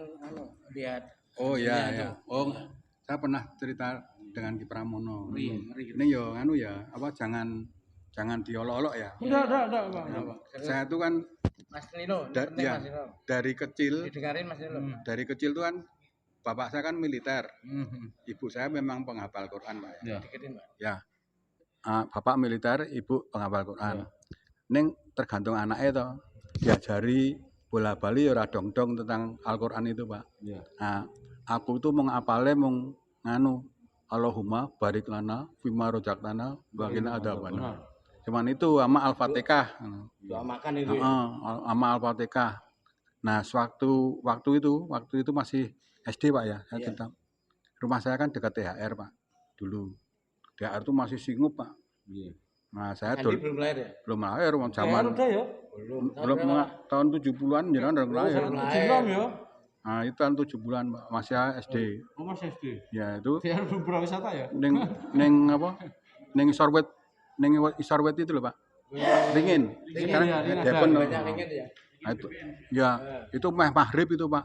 lihat. Oh iya. Oh, saya pernah cerita dengan Ki Pramono. Ngeri. Ini yo anu ya, apa jangan diolok-olok ya. Enggak Pak. Saya tuh kan Mas Nino, Da- ya. Mas Nino. dari kecil Didengarin Mas Nino. dari kecil tuh kan bapak saya kan militer. Ibu saya memang penghafal Quran, Pak. Ya. Dikitin, Pak. Ya. Bapak militer, ibu penghafal Quran. Ning tergantung anaknya toh. Diajari bola-bali ora dong-dong tentang Al-Qur'an itu, Pak. Iya. Nah, aku tuh mau ngapale mau nganu Allahumma barik lana fima rojaktana bagina adabana. Cuman itu sama Al-Fatihah. Doa makan itu ya. Sama Al-Fatihah. Nah, waktu itu masih SD, Pak ya. Saya cerita. Rumah saya kan dekat THR, Pak. Dulu. THR itu masih Singup, Pak. Iya. Nah, saya Andi belum lahir ya? belum lahir zaman udah ya. Belum. tahun 70-an jangan udah lahir. Belum ya. Nah, itu tahun 7 bulan, Pak. Masih SD. Oh Mas SD. Ya, itu Dia belum berwisata ya. neng apa? Neng Isarwet itu loh, Pak. Ringin. Sekarang Ringin ada. Depon. Banyak ringin ya. Nah, itu ya, itu meh maghrib itu, Pak.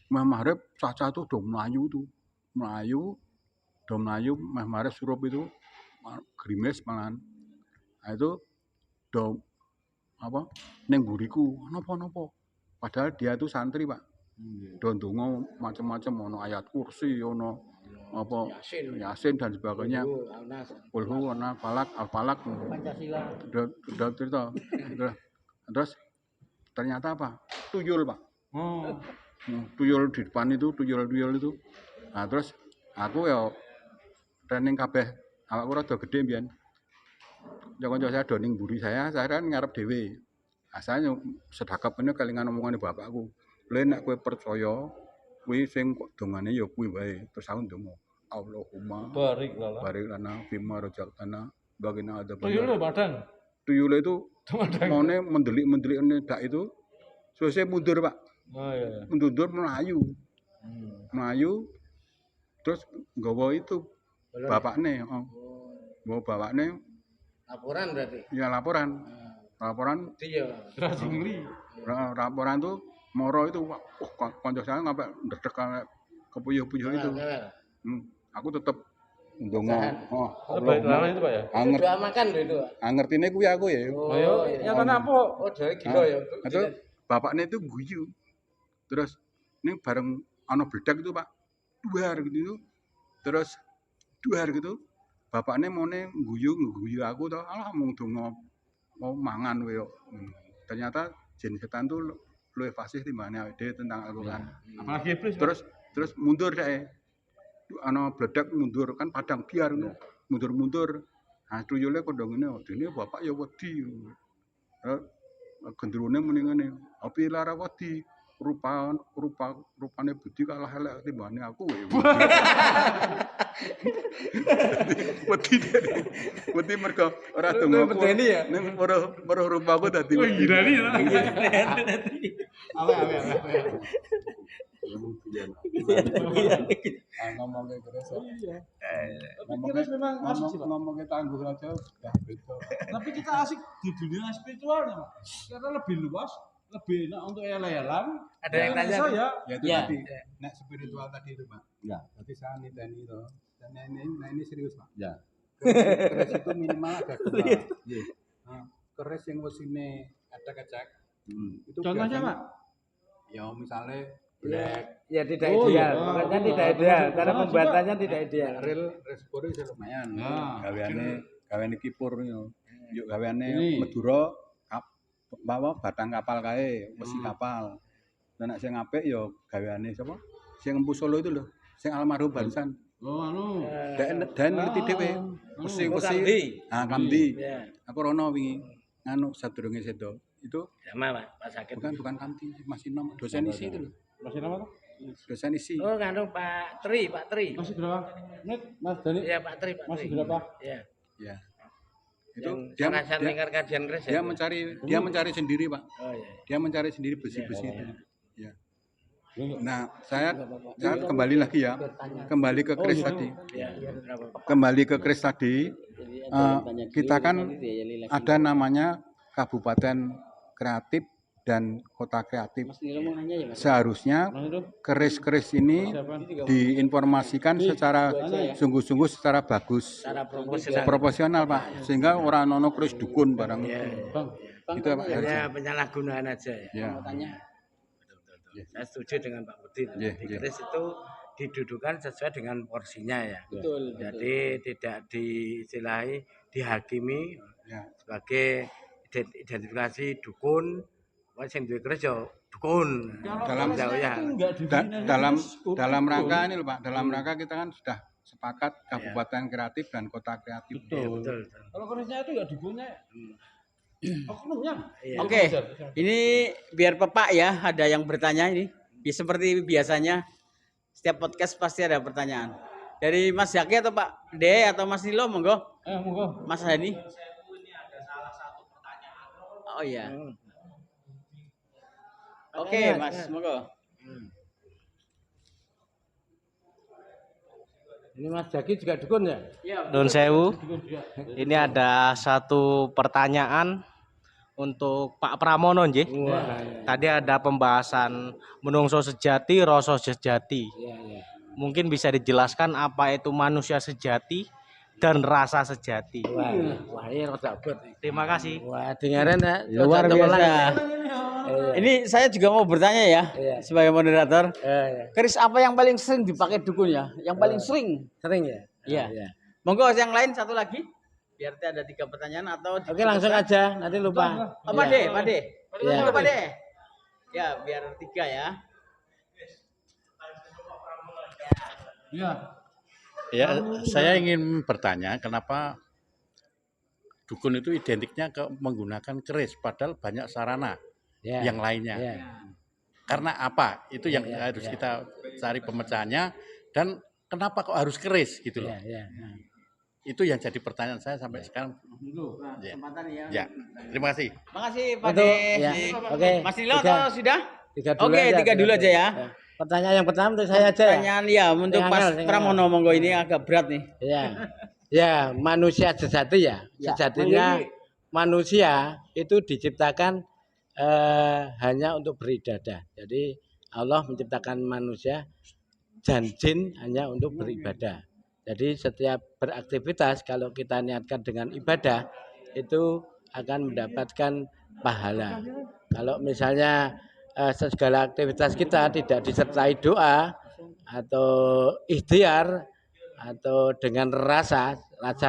Meh maghrib caca tuh do melayu tuh. Melayu meh maghrib surup itu gerimis malahan. Nah, itu do apa? Neng buriku, napa. Padahal dia itu santri, Pak. Do ndonga macam-macam, ono ayat kursi, ono apa Yasin dan sebagainya. Kulhu, ana falak, al-falak. Pancasila. Udah cerita. Terus ternyata apa? Tuyul, Pak. Oh. Tuyul di depan itu, tuyul itu. Nah, terus aku ya training kabeh awakku rada gede mbiyen. Kanca saya doning mburi saya kan ngarep dhewe. Nah, saya sedekap meneh kelingan omongane bapakku. Lha nek kowe percaya kuwi sing dongane ya kuwi wae. Terus aku ndonga. Allahumma Barik lala. barik lana fima rojaktana bagina ada Tuyul lho badan. Tuyul itu mone mendelik dak itu. Selesai mundur, Pak. Oh iya. Mundur melayu. Melayu terus nggawa itu bapakne, nggawa bapakne Laporan berarti. ya laporan Iya. Terus ngeli. laporan tuh moro itu kanca saya sampai ndedek kepuyuh-puyuh itu. Aku tetep ndonga. Baik lala itu Pak ya. Anger Doa makan lho itu, Pak. ngertine kuwi aku ya. Ayo, nyatane apa? Oh, dari gila ya. Itu bapaknya itu guyu. Terus ini bareng ana bledak itu, Pak. Duar gitu. Terus duar gitu. Bapaknya mone guyu aku toh, alah mung donga mau mangan kowe yo. Ternyata jin setan tuh luwih fasih timbangane awake dhewe tentang Al-Qur'an. Apalagi iblis. Terus mundur dhek. Ana bledak mundur kan padang biar ngono. Mundur. Nah, tuyule padha ngene, dene bapak ya wedi. Gendrone muni ngene, "Api lara wedi, rupane budi kalah elek timbangane aku." Wedi mergo ora donga. Medeni ya? Ning weruh rupaku dadi Wih, wedi. gila nih. Ngomongnya terus. Terus memang asik sih, Pak. Ngomongnya tangguh aja udah beda. Tapi kita asik di dunia spiritualnya, Pak. Karena lebih luas, lebih enak untuk elelan. Ada yang tanya? Saya Ya itu Ya. tadi, nek spiritual tadi itu Pak. Ya. Berarti saya niteni itu. Dan ini serius Pak. Ya. Keris itu minimal ada 2. Iya. Nah, keris yang wesine ada kecek. Itu Contohnya biasanya- Pak. Ya misalnya black, Ya tidak Oh, ideal, iya. pokoknya Oh, tidak iya. ideal, Terus, cara terus, pembuatannya Pak. tidak ideal. real resporo itu lumayan. Nah, Gaweane kipur yo. Yuk gaweane Ini. Madura bawa batang kapal kae, besi Hmm. kapal. Dan nek sing apik yo gaweane sapa? Sing Empu Solo itu lho, sing almarhum barusan. Oh anu. Dan ngerti dhewe. Besi-besi. Kamdi. Ah, kamdi. Ya, Aku rono wingi anu sadurunge sedo. Itu sama Pak Sakit. bukan kamdi, masih nom dosen isi itu lho. Masih nama tuh? Dosen isi. Oh, kanu Pak Tri. Masih berapa menit Mas Dani? Iya Pak Tri. Masih berapa? Iya. Ya. Itu Yang dia Sarasan Lingkar Kajian Kris. dia mencari sendiri, Pak. Oh iya. Dia mencari sendiri besi-besi itu. Ya. Belum. Nah, saya kembali lagi ya. Kembali ke keris tadi. Iya. Berapa Pak? Kembali ke keris tadi. Kita kan ada namanya Kabupaten Kreatif dan Kota Kreatif. Mas Nilo mau nanya ya Mas? Seharusnya Mas itu keris-keris ini diinformasikan secara sungguh-sungguh secara bagus, Cara proporsional. proporsional Pak, sehingga orang nono keris dukun barang itu. Bang. Itu apa? Hanya penyalahgunaan aja ya. Ya. Mau tanya. Saya setuju dengan Pak Budi. Iya, Di iya. keris itu didudukan sesuai dengan porsinya ya. Betul. Jadi tidak diistilahi dihakimi Ya. sebagai identifikasi dukun. Wah sing duwe keris ya dukun. Dalam- jauh ya. Dalam rangka ini loh Pak, dalam rangka kita kan sudah sepakat Kabupaten Kreatif dan Kota Kreatif. Betul. Betul. Kalau kerisnya itu ya dukunnya oknumnya. Iya. Oke, ini biar Bapak ya, ada yang bertanya ini. Seperti biasanya, setiap podcast pasti ada pertanyaan. Dari Mas Zaki atau Pak D atau Mas Nilo, monggo. Monggo. Mas Hani. Oh iya. Oke, Mas, monggo. Ini Mas Jaki juga dukun ya? Nun Sewu, ini ada satu pertanyaan untuk Pak Pramono nggih. Wah. Tadi ada pembahasan menungso sejati, rasa sejati. Iya, iya. Mungkin bisa dijelaskan apa itu manusia sejati dan rasa sejati. Wah, ini rada abot. Terima kasih. Wah, dengaran ya. Luar biasa. Ini saya juga mau bertanya ya, Iya. sebagai moderator. Iya. Keris apa yang paling sering dipakai dukun ya? Yang paling sering? Sering ya? Iya. Iya. Monggo yang lain satu lagi. Biar ada 3 pertanyaan atau Oke, langsung aja. Nanti lupa. Oh, Pak De, Pak De. Iya. Monggo, Pak De. Ya, biar 3 ya. Iya. Ya, saya ingin bertanya kenapa dukun itu identiknya ke menggunakan keris padahal banyak sarana Ya. yang lainnya. Iya. Karena apa? Itu yang Ya, harus ya. kita cari pemecahannya dan kenapa kok harus keris gitu loh. Iya, iya. Itu yang jadi pertanyaan saya sampai sekarang. Nah, Ya. kesempatan ya. Ya, terima kasih. Makasih Pak Untuk De. ya. Oke. Mas Nilo Tiga. atau sudah? Tiga dulu Oke, aja. 3 dulu aja ya. Pertanyaan yang pertama untuk saya aja ya. Pertanyaan ya untuk Yang Mas angel, yang Pramono, monggo ini agak berat nih. Ya. Ya, manusia sejati ya. Ya, Sejatinya manusia itu diciptakan hanya untuk beribadah. Jadi Allah menciptakan manusia dan jin hanya untuk beribadah. Jadi setiap beraktivitas kalau kita niatkan dengan ibadah itu akan mendapatkan pahala. Kalau misalnya segala aktivitas kita tidak disertai doa atau ikhtiar atau dengan rasa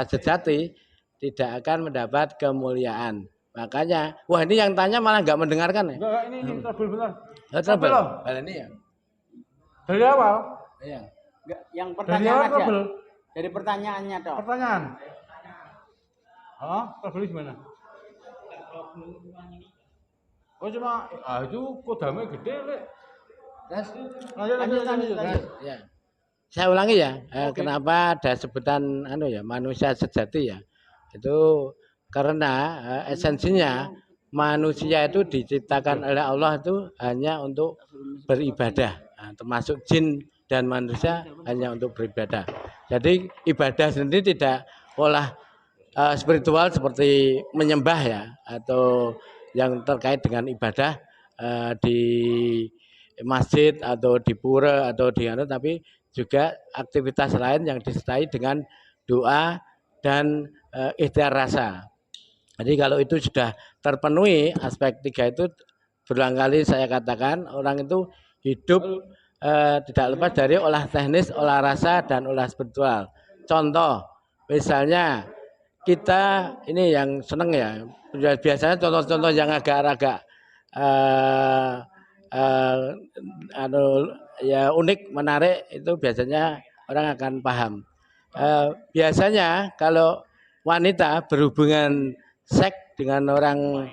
sejati tidak akan mendapat kemuliaan. Makanya, wah ini yang tanya malah nggak mendengarkan ya. Enggak, ini trouble benar. Trouble. Belum. Ini ya. Dari awal, Iya. Enggak, yang dari pertanyaan awal aja. trouble. Dari pertanyaannya toh. Pertanyaan. Oh, trouble gimana? Oh cuma, itu kodamnya gede lek. Lanjut. Ya. Saya ulangi ya, kenapa ada sebutan manusia sejati ya? Itu karena esensinya manusia itu diciptakan oleh Allah itu hanya untuk beribadah, termasuk jin dan manusia hanya untuk beribadah. Jadi ibadah sendiri tidak olah spiritual seperti menyembah ya atau yang terkait dengan ibadah di masjid atau di pura atau di anu, tapi juga aktivitas lain yang disertai dengan doa dan ikhtiar rasa. Jadi kalau itu sudah terpenuhi aspek 3 itu, berulang kali saya katakan orang itu hidup tidak lepas dari olah teknis, olah rasa, dan olah spiritual. Contoh, misalnya kita ini yang seneng ya, biasanya contoh-contoh yang agak-agak ya unik, menarik, itu biasanya orang akan paham. Biasanya kalau wanita berhubungan seks dengan orang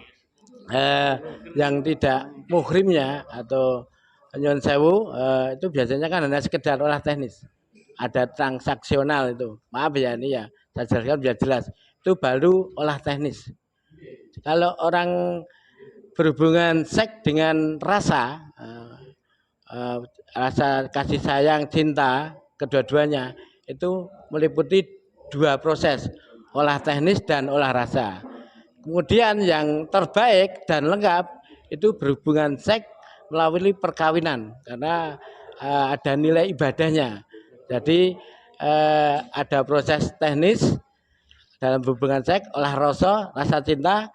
yang tidak muhrimnya atau nyuwun sewu, itu biasanya kan hanya sekedar olah teknis. Ada transaksional itu. Maaf ya, ini ya saya jelaskan biar jelas. Itu baru olah teknis. Kalau orang berhubungan seks dengan rasa, rasa kasih sayang, cinta, kedua-duanya itu meliputi 2 proses, olah teknis dan olah rasa. Kemudian yang terbaik dan lengkap itu berhubungan seks melalui perkawinan, karena ada nilai ibadahnya. Jadi ada proses teknis dalam hubungan seks, olah rasa, rasa cinta,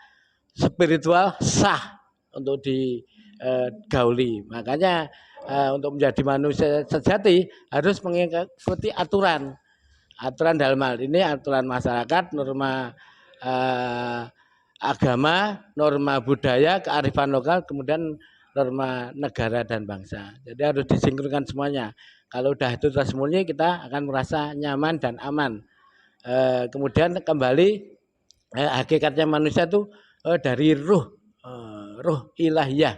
spiritual sah untuk digauli. Makanya untuk menjadi manusia sejati harus mengikuti aturan dalam hal ini, aturan masyarakat, norma agama, norma budaya, kearifan lokal, kemudian norma negara dan bangsa. Jadi harus disinkronkan semuanya. Kalau udah itu tersemuanya, kita akan merasa nyaman dan aman. Kemudian kembali hakikatnya manusia itu dari ruh ilahiyah.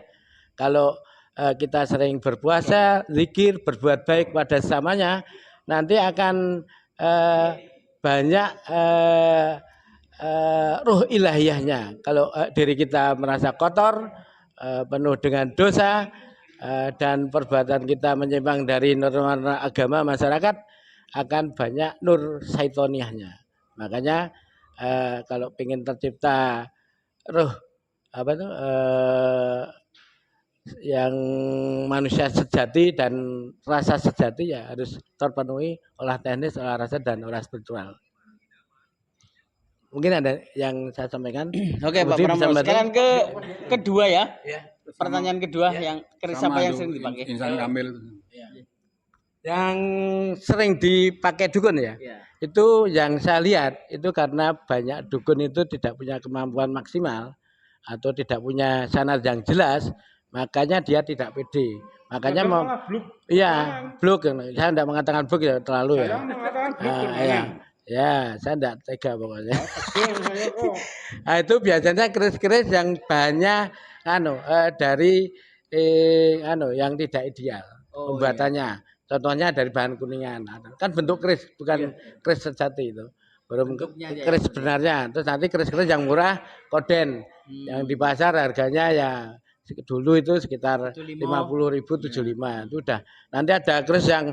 Kalau kita sering berpuasa, zikir, berbuat baik pada sesamanya, nanti akan banyak ruh ilahiyahnya. Kalau diri kita merasa kotor, penuh dengan dosa, dan perbuatan kita menyimpang dari norma agama masyarakat, akan banyak nur syaitoniahnya. Makanya kalau ingin tercipta ruh yang manusia sejati dan rasa sejati, ya harus terpenuhi olah teknis, olah rasa, dan olah spiritual. Mungkin ada yang saya sampaikan. Oke, Pak Pramono. Sekarang kedua ya. Pertanyaan kedua yang keris apa yang sering dipakai? Insan Kamil. Yang sering dipakai dukun ya. Itu yang saya lihat itu karena banyak dukun itu tidak punya kemampuan maksimal atau tidak punya sanad yang jelas, makanya dia tidak pede. Makanya mau bluk. Saya tidak mengatakan bluk ya, terlalu ya. Ya, saya tidak tega pokoknya. Nah, itu biasanya keris-keris yang banyak dari yang tidak ideal pembuatannya. Contohnya dari bahan kuningan. Kan bentuk keris, bukan keris sejati itu. Belum keris sebenarnya. Terus nanti keris-keris yang murah, koden. Yang di pasar harganya ya dulu itu sekitar 50.000, 75. Itu udah. Nanti ada keris yang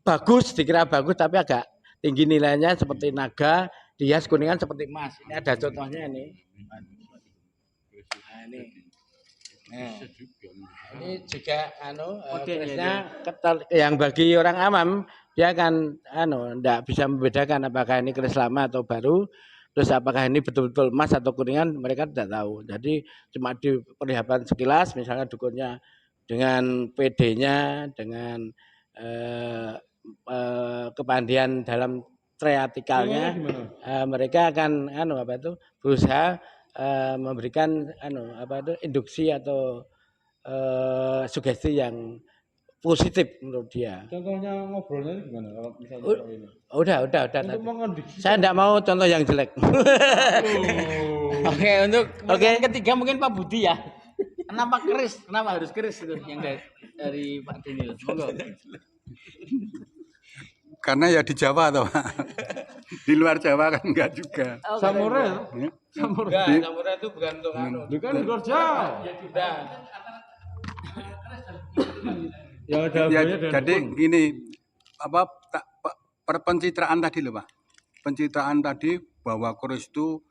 bagus, dikira bagus tapi agak tinggi nilainya seperti naga, dihias kuningan seperti emas. Ini ada contohnya ini. Ini juga kerisnya yang bagi orang awam dia kan enggak bisa membedakan apakah ini keris lama atau baru. Terus apakah ini betul-betul emas atau kuningan, mereka tidak tahu. Jadi cuma diperlihatkan sekilas, misalnya dukunnya dengan PD-nya, dengan kepandian dalam triatikalnya, mereka akan berusaha memberikan induksi atau sugesti yang positif menurut dia. Contohnya ngobrolnya gimana kalau misalnya ini? Udah. Saya tidak mau contoh yang jelek. Oke, untuk pertanyaan ketiga mungkin Pak Budi ya. Kenapa keris? Kenapa harus keris itu yang dari Pak Dinil? Monggo. Karena ya di Jawa toh. Di luar Jawa kan enggak juga. Samurai. Samurai itu bukan untuk Bukan di luar Jawa. Ya sudah. Ya, jadi gini, pencitraan tadi loh Pak. Pencitraan tadi bahwa keris itu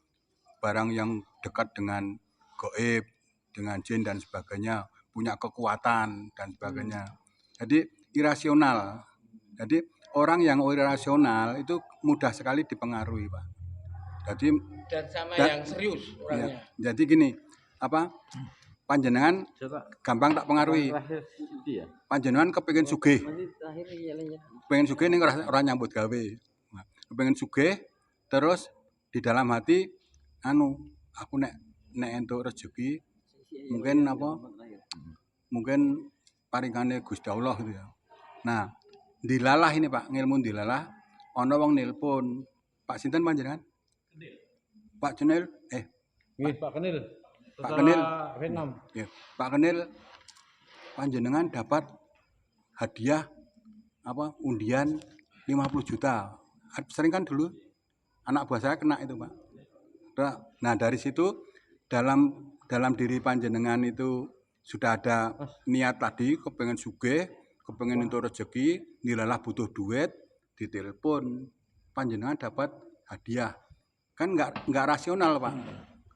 barang yang dekat dengan gaib, dengan jin dan sebagainya, punya kekuatan dan sebagainya. Jadi irasional. Jadi orang yang irasional itu mudah sekali dipengaruhi, Pak. Jadi Dan sama Dan- yang serius orangnya. jadi gini, panjenengan gampang tak pengaruhi. Panjenengan kepengin sugih. Pengen sugih ning ora nyambut gawe. Nah, pengen sugih terus di dalam hati aku nek entuk rezeki mungkin paringane Gusti Allah gitu ya. Nah, dilalah ini Pak, ngilmu dilalah ana wong nelpon. Pak sinten panjenengan? Pak Junil, Nggih, Pak Kenil. Pak Kenil. Vietnam. Ya, Pak Kenil panjenengan dapat hadiah undian 50 juta. Sering kan dulu anak buah saya kena itu, Pak. Nah, dari situ dalam diri panjenengan itu sudah ada niat tadi kepengen sugih, kepengen untuk rezeki, nilalah butuh duit, ditelepon panjenengan dapat hadiah. Kan enggak rasional, Pak.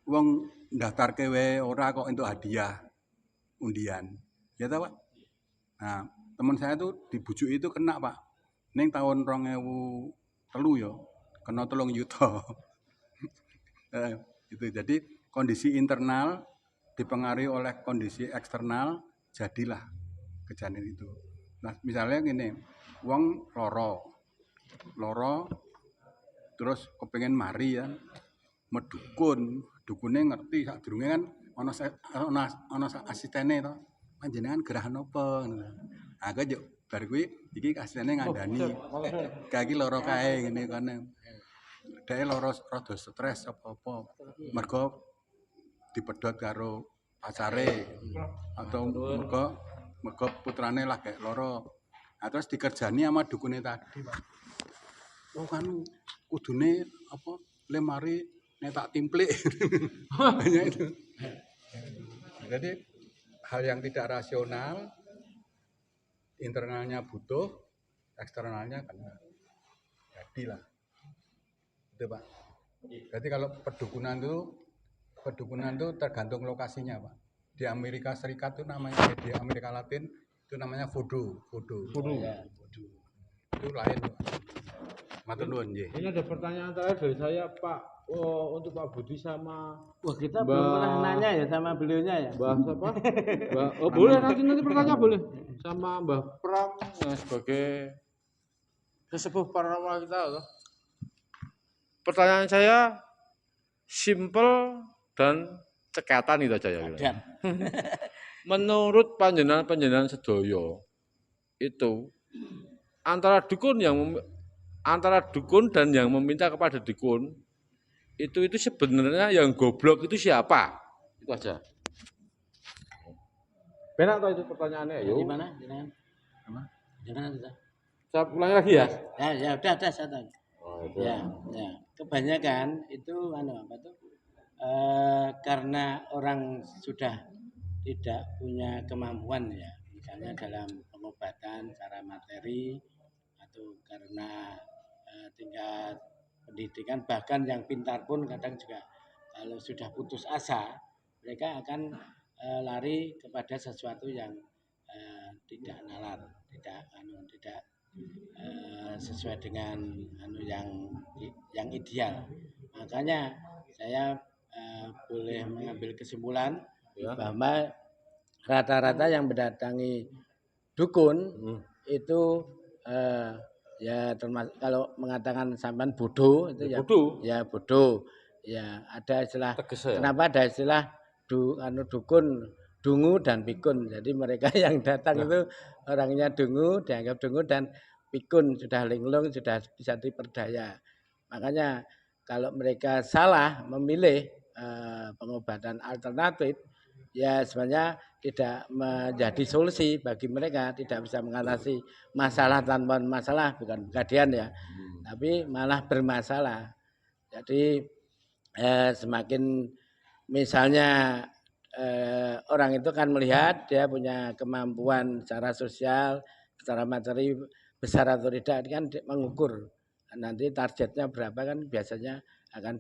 Wong daftarke wae ora kok untuk hadiah undian. Ya ta, Pak? Nah, teman saya tuh dibujuk itu kena, Pak. Ning tahun 2003 ya, kena 3 juta. Itu jadi kondisi internal dipengaruhi oleh kondisi eksternal, jadilah kejadian itu. Nah, misalnya gini, wong loro terus kepengen mari ya, dukune ngerti sadurunge kan ana asistene to. Panjenengan gerah napa ngono. Aku yo bar kuwi iki asistene ngandani. Kae iki loro kae ngene kene. Dhek loro rada stres apa-apa. Mergo dipedhot karo pacare atau mergo putrane lagi loro. Nah, terus dikerjani sama dukune tadi, Pak. Oh kan kudune lemari nek tak timplik. Banyak itu. Jadi hal yang tidak rasional, internalnya butuh, eksternalnya kena. Jadilah. Itu, Pak. Jadi kalau pedukunan itu tergantung lokasinya, Pak. Di Amerika Serikat itu di Amerika Latin itu namanya voodoo. Itu lain, Pak. Matur nuwun nggih. Ini ada pertanyaan terakhir dari saya, Pak. Untuk Pak Budi sama Wah, kita belum pernah nanya ya sama beliaunya ya. Mbah siapa? Boleh nanti pertanyaan boleh. Sama Mbah Pram yang sebagai sesepuh paranormal kita loh. Pertanyaan saya simple dan cekatan itu aja ya. Menurut panjenengan sedoyo itu antara dukun dan yang meminta kepada dukun itu sebenarnya yang goblok itu siapa? Itu aja. Benar atau itu pertanyaannya? Di mana? Jangan kita. Saya ulangi lagi ya. Ya udah saya tahu. Ya. Kebanyakan itu karena orang sudah tidak punya kemampuan ya, misalnya dalam pengobatan secara materi atau karena tingkat pendidikan, bahkan yang pintar pun kadang juga kalau sudah putus asa mereka akan lari kepada sesuatu yang tidak nalar, tidak sesuai dengan yang ideal. Makanya saya boleh mengambil kesimpulan bahwa rata-rata yang mendatangi dukun itu ya termasuk kalau mengatakan sampean bodoh itu ya bodoh. Ya ada istilah kenapa ada istilah dukun, dungu dan pikun. Jadi mereka yang datang itu orangnya dungu, dianggap dungu, dan pikun sudah linglung, sudah bisa diperdaya. Makanya kalau mereka salah memilih pengobatan alternatif, ya sebenarnya tidak menjadi solusi bagi mereka, tidak bisa mengatasi masalah tanpa masalah, bukan kejadian ya, tapi malah bermasalah. Jadi semakin misalnya orang itu kan melihat dia punya kemampuan secara sosial, secara materi besar atau tidak, kan mengukur nanti targetnya berapa, kan biasanya akan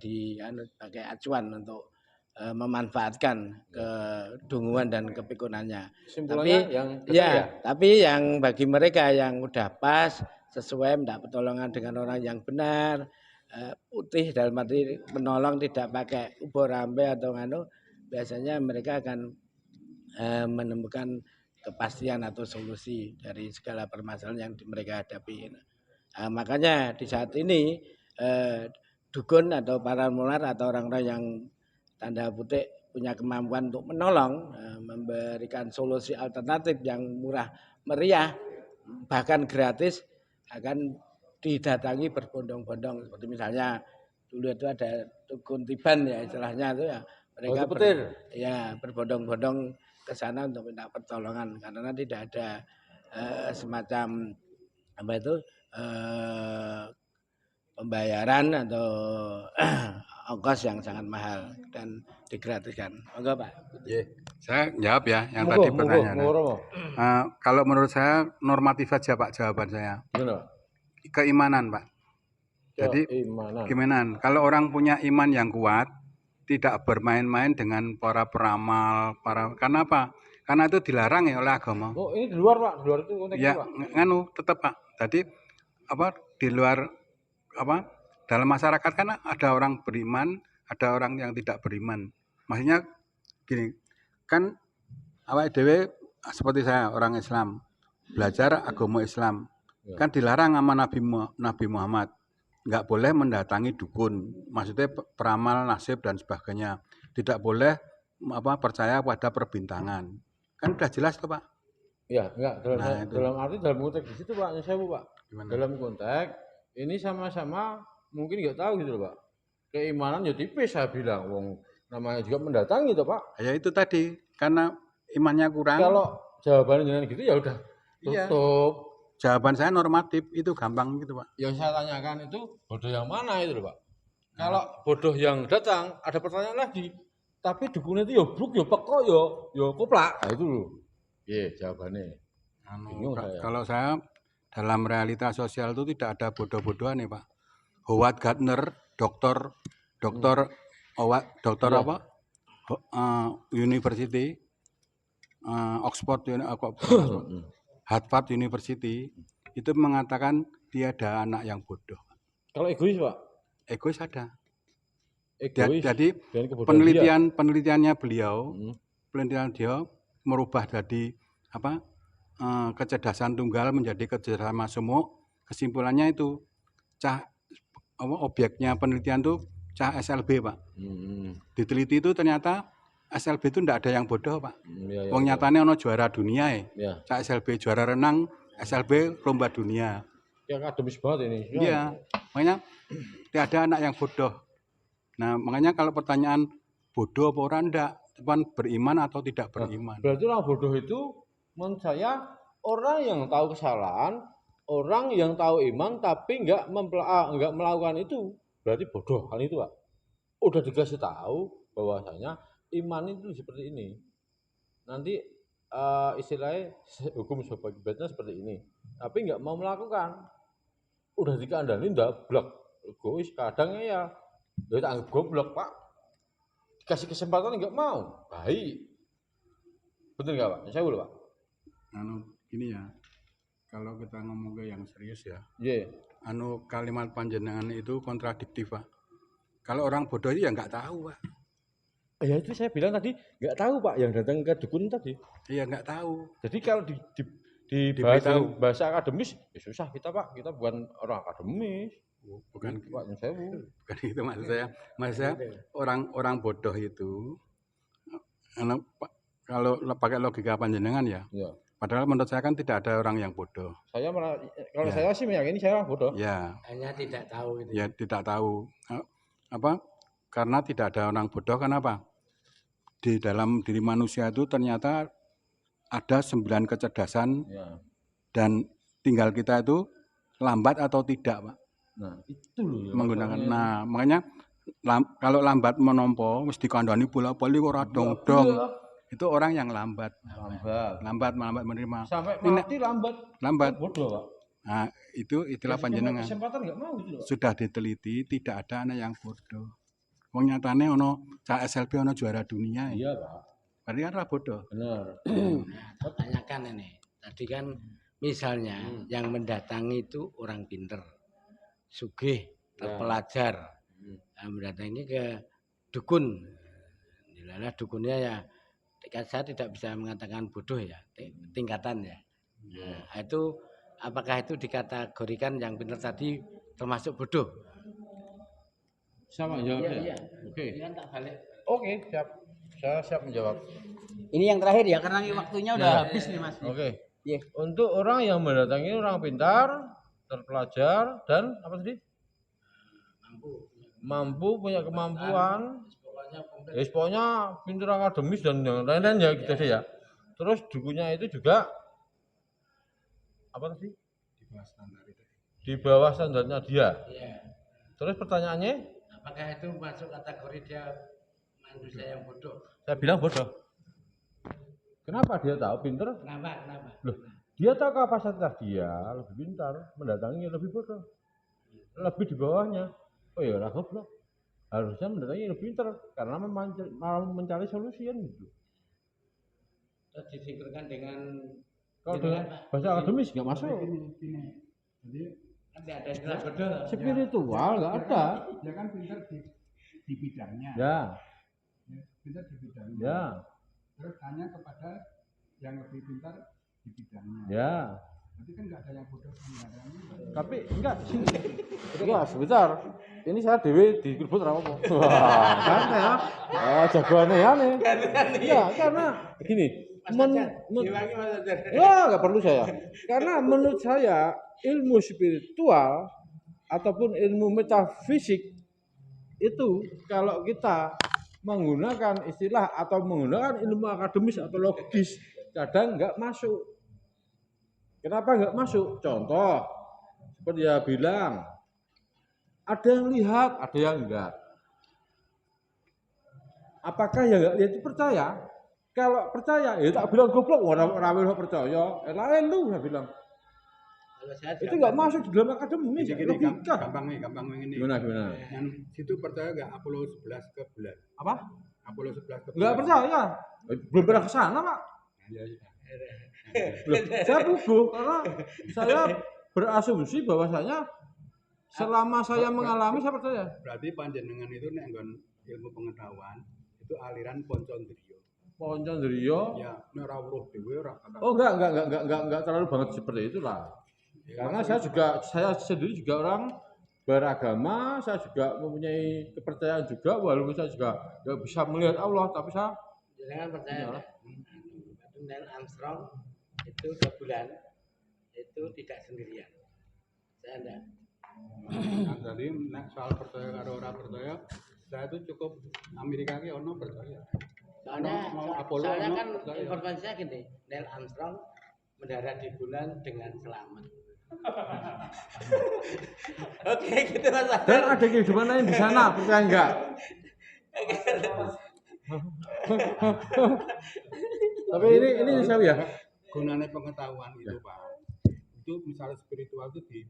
pakai acuan untuk memanfaatkan kedunguan dan kepikunan-nya. Kesimpulannya Tapi yang betul ya. tapi yang bagi mereka yang udah pas, sesuai, mendapat pertolongan dengan orang yang benar, putih dalam arti menolong tidak pakai ubur rambe atau nganu, biasanya mereka akan menemukan kepastian atau solusi dari segala permasalahan yang mereka hadapi. Makanya di saat ini dukun atau paranormal atau orang-orang yang tanda petik punya kemampuan untuk menolong, memberikan solusi alternatif yang murah meriah, bahkan gratis, akan didatangi berbondong-bondong. Seperti misalnya dulu itu ada dukun Tiban ya istilahnya itu ya, mereka berbondong-bondong ke sana untuk minta pertolongan karena tidak ada semacam apa itu pembayaran atau ongkos yang sangat mahal dan digratiskan. Enggak Pak? Saya jawab ya yang tadi pertanyaan. Kalau menurut saya normatif saja Pak jawaban saya. Gimana? Keimanan Pak. Jadi keimanan. Kalau orang punya iman yang kuat, tidak bermain-main dengan para peramal, karena apa? Karena itu dilarang ya oleh agama. Oh ini di luar Pak, di luar itu konteksnya Ya, Pak. nganu tetap Pak. Jadi apa di luar apa dalam masyarakat kan ada orang beriman, ada orang yang tidak beriman. Maksudnya gini, kan awake dhewe seperti saya orang Islam, belajar agama Islam. Kan dilarang sama Nabi Muhammad. Nggak boleh mendatangi dukun, maksudnya peramal, nasib dan sebagainya. Tidak boleh percaya pada perbintangan. Kan udah jelas tuh Pak. Iya, enggak dalam arti dalam konteks di situ Pak, saya Pak. Gimana? Dalam konteks ini sama-sama mungkin nggak tahu gitu loh Pak. Keimanan ya tipis saya bilang, wong namanya juga mendatangi tuh Pak. Ya itu tadi, karena imannya kurang. Kalau jawabannya jangan gitu ya udah tutup. Iya. Jawaban saya normatif, itu gampang gitu Pak. Yang saya tanyakan itu bodoh yang mana itu loh Pak. Kalau bodoh yang datang ada pertanyaan lagi, tapi dukunnya itu ya bruk ya peko ya koplak. Nah itu loh. Iya jawabannya. Kalau saya dalam realitas sosial itu tidak ada bodoh-bodohan ya Pak. Howard Gardner, dokter apa? University, Oxford, Harvard University itu mengatakan tiada anak yang bodoh. Kalau egois Pak? Egois ada. Egois. Jadi penelitiannya beliau merubah dari kecerdasan tunggal menjadi kecerdasan majemuk. Kesimpulannya itu objeknya penelitian itu cah SLB Pak. Diteliti itu ternyata SLB itu tidak ada yang bodoh Pak. Wong nyatanya ono juara dunia ya. Cak SLB juara renang, SLB lomba dunia. Ya akademis banget ini. Iya, makanya tidak ada anak yang bodoh. Nah makanya kalau pertanyaan bodoh apa orang enggak, cuman beriman atau tidak beriman. Berarti orang bodoh itu menurut saya orang yang tahu kesalahan, orang yang tahu iman tapi enggak melakukan itu, berarti bodoh kan itu Pak. Udah dikasih tahu bahwasanya iman itu seperti ini. Nanti istilahnya hukum sebagiannya seperti ini. Tapi nggak mau melakukan. Udah dikandani ndak blok. Egois kadangnya ya tak anggap goblok Pak. Dikasih kesempatan nggak mau. Baik. Betul nggak Pak? Saya dulu Pak. Gini ya. Kalau kita ngomong ke yang serius ya. Iya. Kalimat panjenengan itu kontradiktif Pak. Kalau orang bodoh itu ya nggak tahu Pak. Ya itu saya bilang tadi nggak tahu Pak yang datang ke dukun tadi. Iya nggak tahu. Jadi kalau di bahasa akademis ya susah kita Pak, kita bukan orang akademis. Bukan Pak saya bukan itu maksud saya orang bodoh itu kalau pakai logika panjenengan ya. Padahal menurut saya kan tidak ada orang yang bodoh. Saya sih meyakini saya bodoh. Ya. Hanya tidak tahu itu. Ya tidak tahu. Karena tidak ada orang bodoh, kenapa? Di dalam diri manusia itu ternyata ada 9 kecerdasan dan tinggal kita itu lambat atau tidak Pak. Nah itu loh. Menggunakan. Nah makanya kalau lambat menompo, mesti dikandani bola-bali ora dong-dong. Itu orang yang lambat menerima. Sampai mati lambat. Bodoh Pak. Nah itulah panjenengan. Kesempatan nggak mau gitu loh. Sudah diteliti tidak ada anak yang bodoh. Wong nyatane ono cah SLB ono juara dunia. Iya, Pak. Berarti kan ra bodoh. Benar. Nah, tanyakan ini. Tadi kan misalnya yang mendatangi itu orang pinter, sugih, terpelajar. Nah, mendatangi ke dukun. Inilah dukunnya ya. Saya tidak bisa mengatakan bodoh ya, tingkatan ya. Nah, itu apakah itu dikategorikan yang pinter tadi termasuk bodoh? Sama jawabnya. Iya. Oke. Ini kan tak balik. Oke, siap. Saya siap menjawab. Ini yang terakhir ya karena waktunya udah habis nih Mas. Oke. Iya. Untuk orang yang mendatangi orang pintar, terpelajar dan apa tadi? Mampu punya kemampuan. Ya, pokoknya pintar akademis dan yang lain-lain ya gitu aja ya. Terus dukunnya itu juga apa tadi? Di bawah standarnya dia. Iya. Terus pertanyaannya? Apakah itu masuk kategori dia manusia yang bodoh? Saya bilang bodoh. Kenapa dia tahu pintar? Kenapa? Loh, dia tahu kapasitas dia lebih pintar, mendatangi lebih bodoh. Lebih di bawahnya. Oh ya, lah goblok. Harusnya mendatangi lebih pintar karena mau mencari solusi kan gitu. Terus disingkirkan dengan Kalau dengan bahasa akademis nggak masuk. nanti ada istilah bodoh. Spiritual nggak ada. Dia kan pintar di bidangnya. Ya, Pintar di bidangnya. ya, Terus tanya kepada yang lebih pintar di bidangnya. ya. Nanti kan nggak ada yang bodoh Tapi enggak sih. Enggak, sebentar. Ini saya dewe di kerubut apa? Wah, kan ya. Jagoannya ya nih. Iya, karena gini. Enggak perlu saya. Karena menurut saya ilmu spiritual ataupun ilmu metafisik itu kalau kita menggunakan istilah atau menggunakan ilmu akademis atau logis kadang enggak masuk. Kenapa enggak masuk? Contoh, seperti dia bilang, ada yang lihat, ada yang enggak. Apakah yang enggak lihat itu percaya? Kalau percaya, ya tak bilang goblok, orang percaya. Lain lu, saya bilang. Itu enggak masuk di dalam akademis, logika. Gampang ini. Gimana? Yang situ percaya nggak Apollo 11 ke bulan? Apa? Apollo 11 ke bulan. Enggak percaya. Belum pernah ke sana, Pak. Loh, saya gugup karena saya berasumsi bahwasanya selama saya mengalami saya percaya. Berarti panjenengan itu nek nggon ilmu pengetahuan itu aliran Poncondrio. Poncondrio. Ya, nek ora weruh dhewe ora kata. Oh enggak terlalu banget seperti itulah. Karena saya sendiri juga orang beragama, saya juga mempunyai kepercayaan juga walaupun saya juga enggak bisa melihat Allah, tapi saya Jangan percaya. Neil Armstrong itu ke bulan itu tidak sendirian. Saya enggak. Nah, jadi nek soal percaya karo ora percaya, saya itu cukup Amerika ki ono percaya. Soalnya kan informasinya gini, Neil Armstrong mendarat di bulan dengan selamat. Oke, gitu Mas. dan ada kehidupan lain di sana, percaya enggak? Tapi ini saya ya. Gunanya pengetahuan itu Pak. Itu misalnya spiritual itu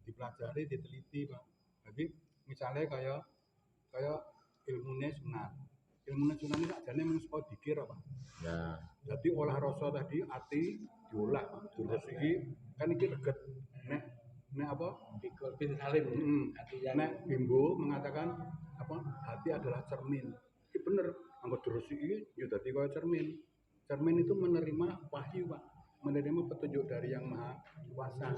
dipelajari, diteliti Pak. Jadi misalnya kayak ilmunya sunat. Ilmunya sunat ini ajane mung saka dikir Pak. Ya. Jadi olah rasa tadi ati diolah Pak. Terus iki kan iki reget. Nek apa? Bikul bin Salim. Nek Bimbo mengatakan apa? Hati adalah cermin. Ini bener. Anggo terus iki ya dadi kaya cermin. Cermin itu menerima wahyu, Pak. Menerima petunjuk dari Yang Maha Kuasa.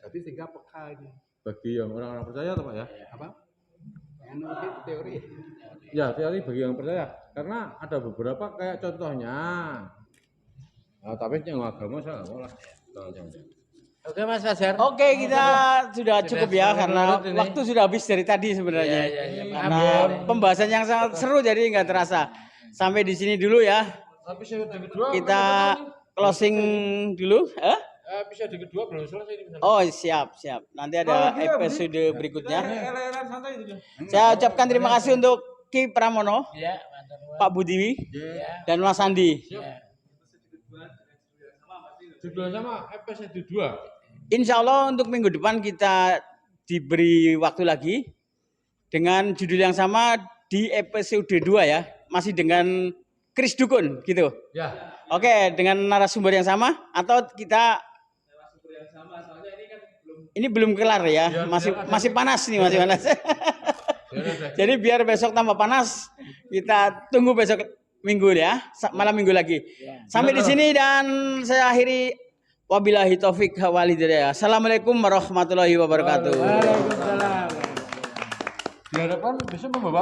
Jadi sehingga peka ini. Bagi yang orang-orang percaya atau Pak ya? Apa? Ini teori. Ya, teori bagi yang percaya. Karena ada beberapa kayak contohnya. Nah, tapi yang agama saya nggak mau lah. Oke Mas Fajar. Oke, kita sudah cukup ya karena waktu sudah habis dari tadi sebenarnya. Karena pembahasan yang sangat seru jadi nggak terasa. Sampai di sini dulu ya. Episode kedua Kita closing dulu. episode kedua belum selesai ini. Oh, siap. Nanti ada episode berikutnya. Eleran santai itu. Saya ucapkan terima kasih untuk Ki Pramono, Ya, Pak Budiwi, dan Mas Andi. Judulnya sama episode 2. Insya Allah untuk minggu depan kita diberi waktu lagi dengan judul yang sama di episode 2 ya, masih dengan Chris Dukun gitu. Ya. Oke, dengan narasumber yang sama atau kita ini belum kelar ya, masih panas nih, masih panas. Jadi biar besok tambah panas, kita tunggu besok minggu ya, malam minggu lagi. Sampai di sini dan saya akhiri, wabillahi taufik wal hidayah. Assalamualaikum warahmatullahi wabarakatuh. Waalaikumsalam. Di hadapan bisa membawa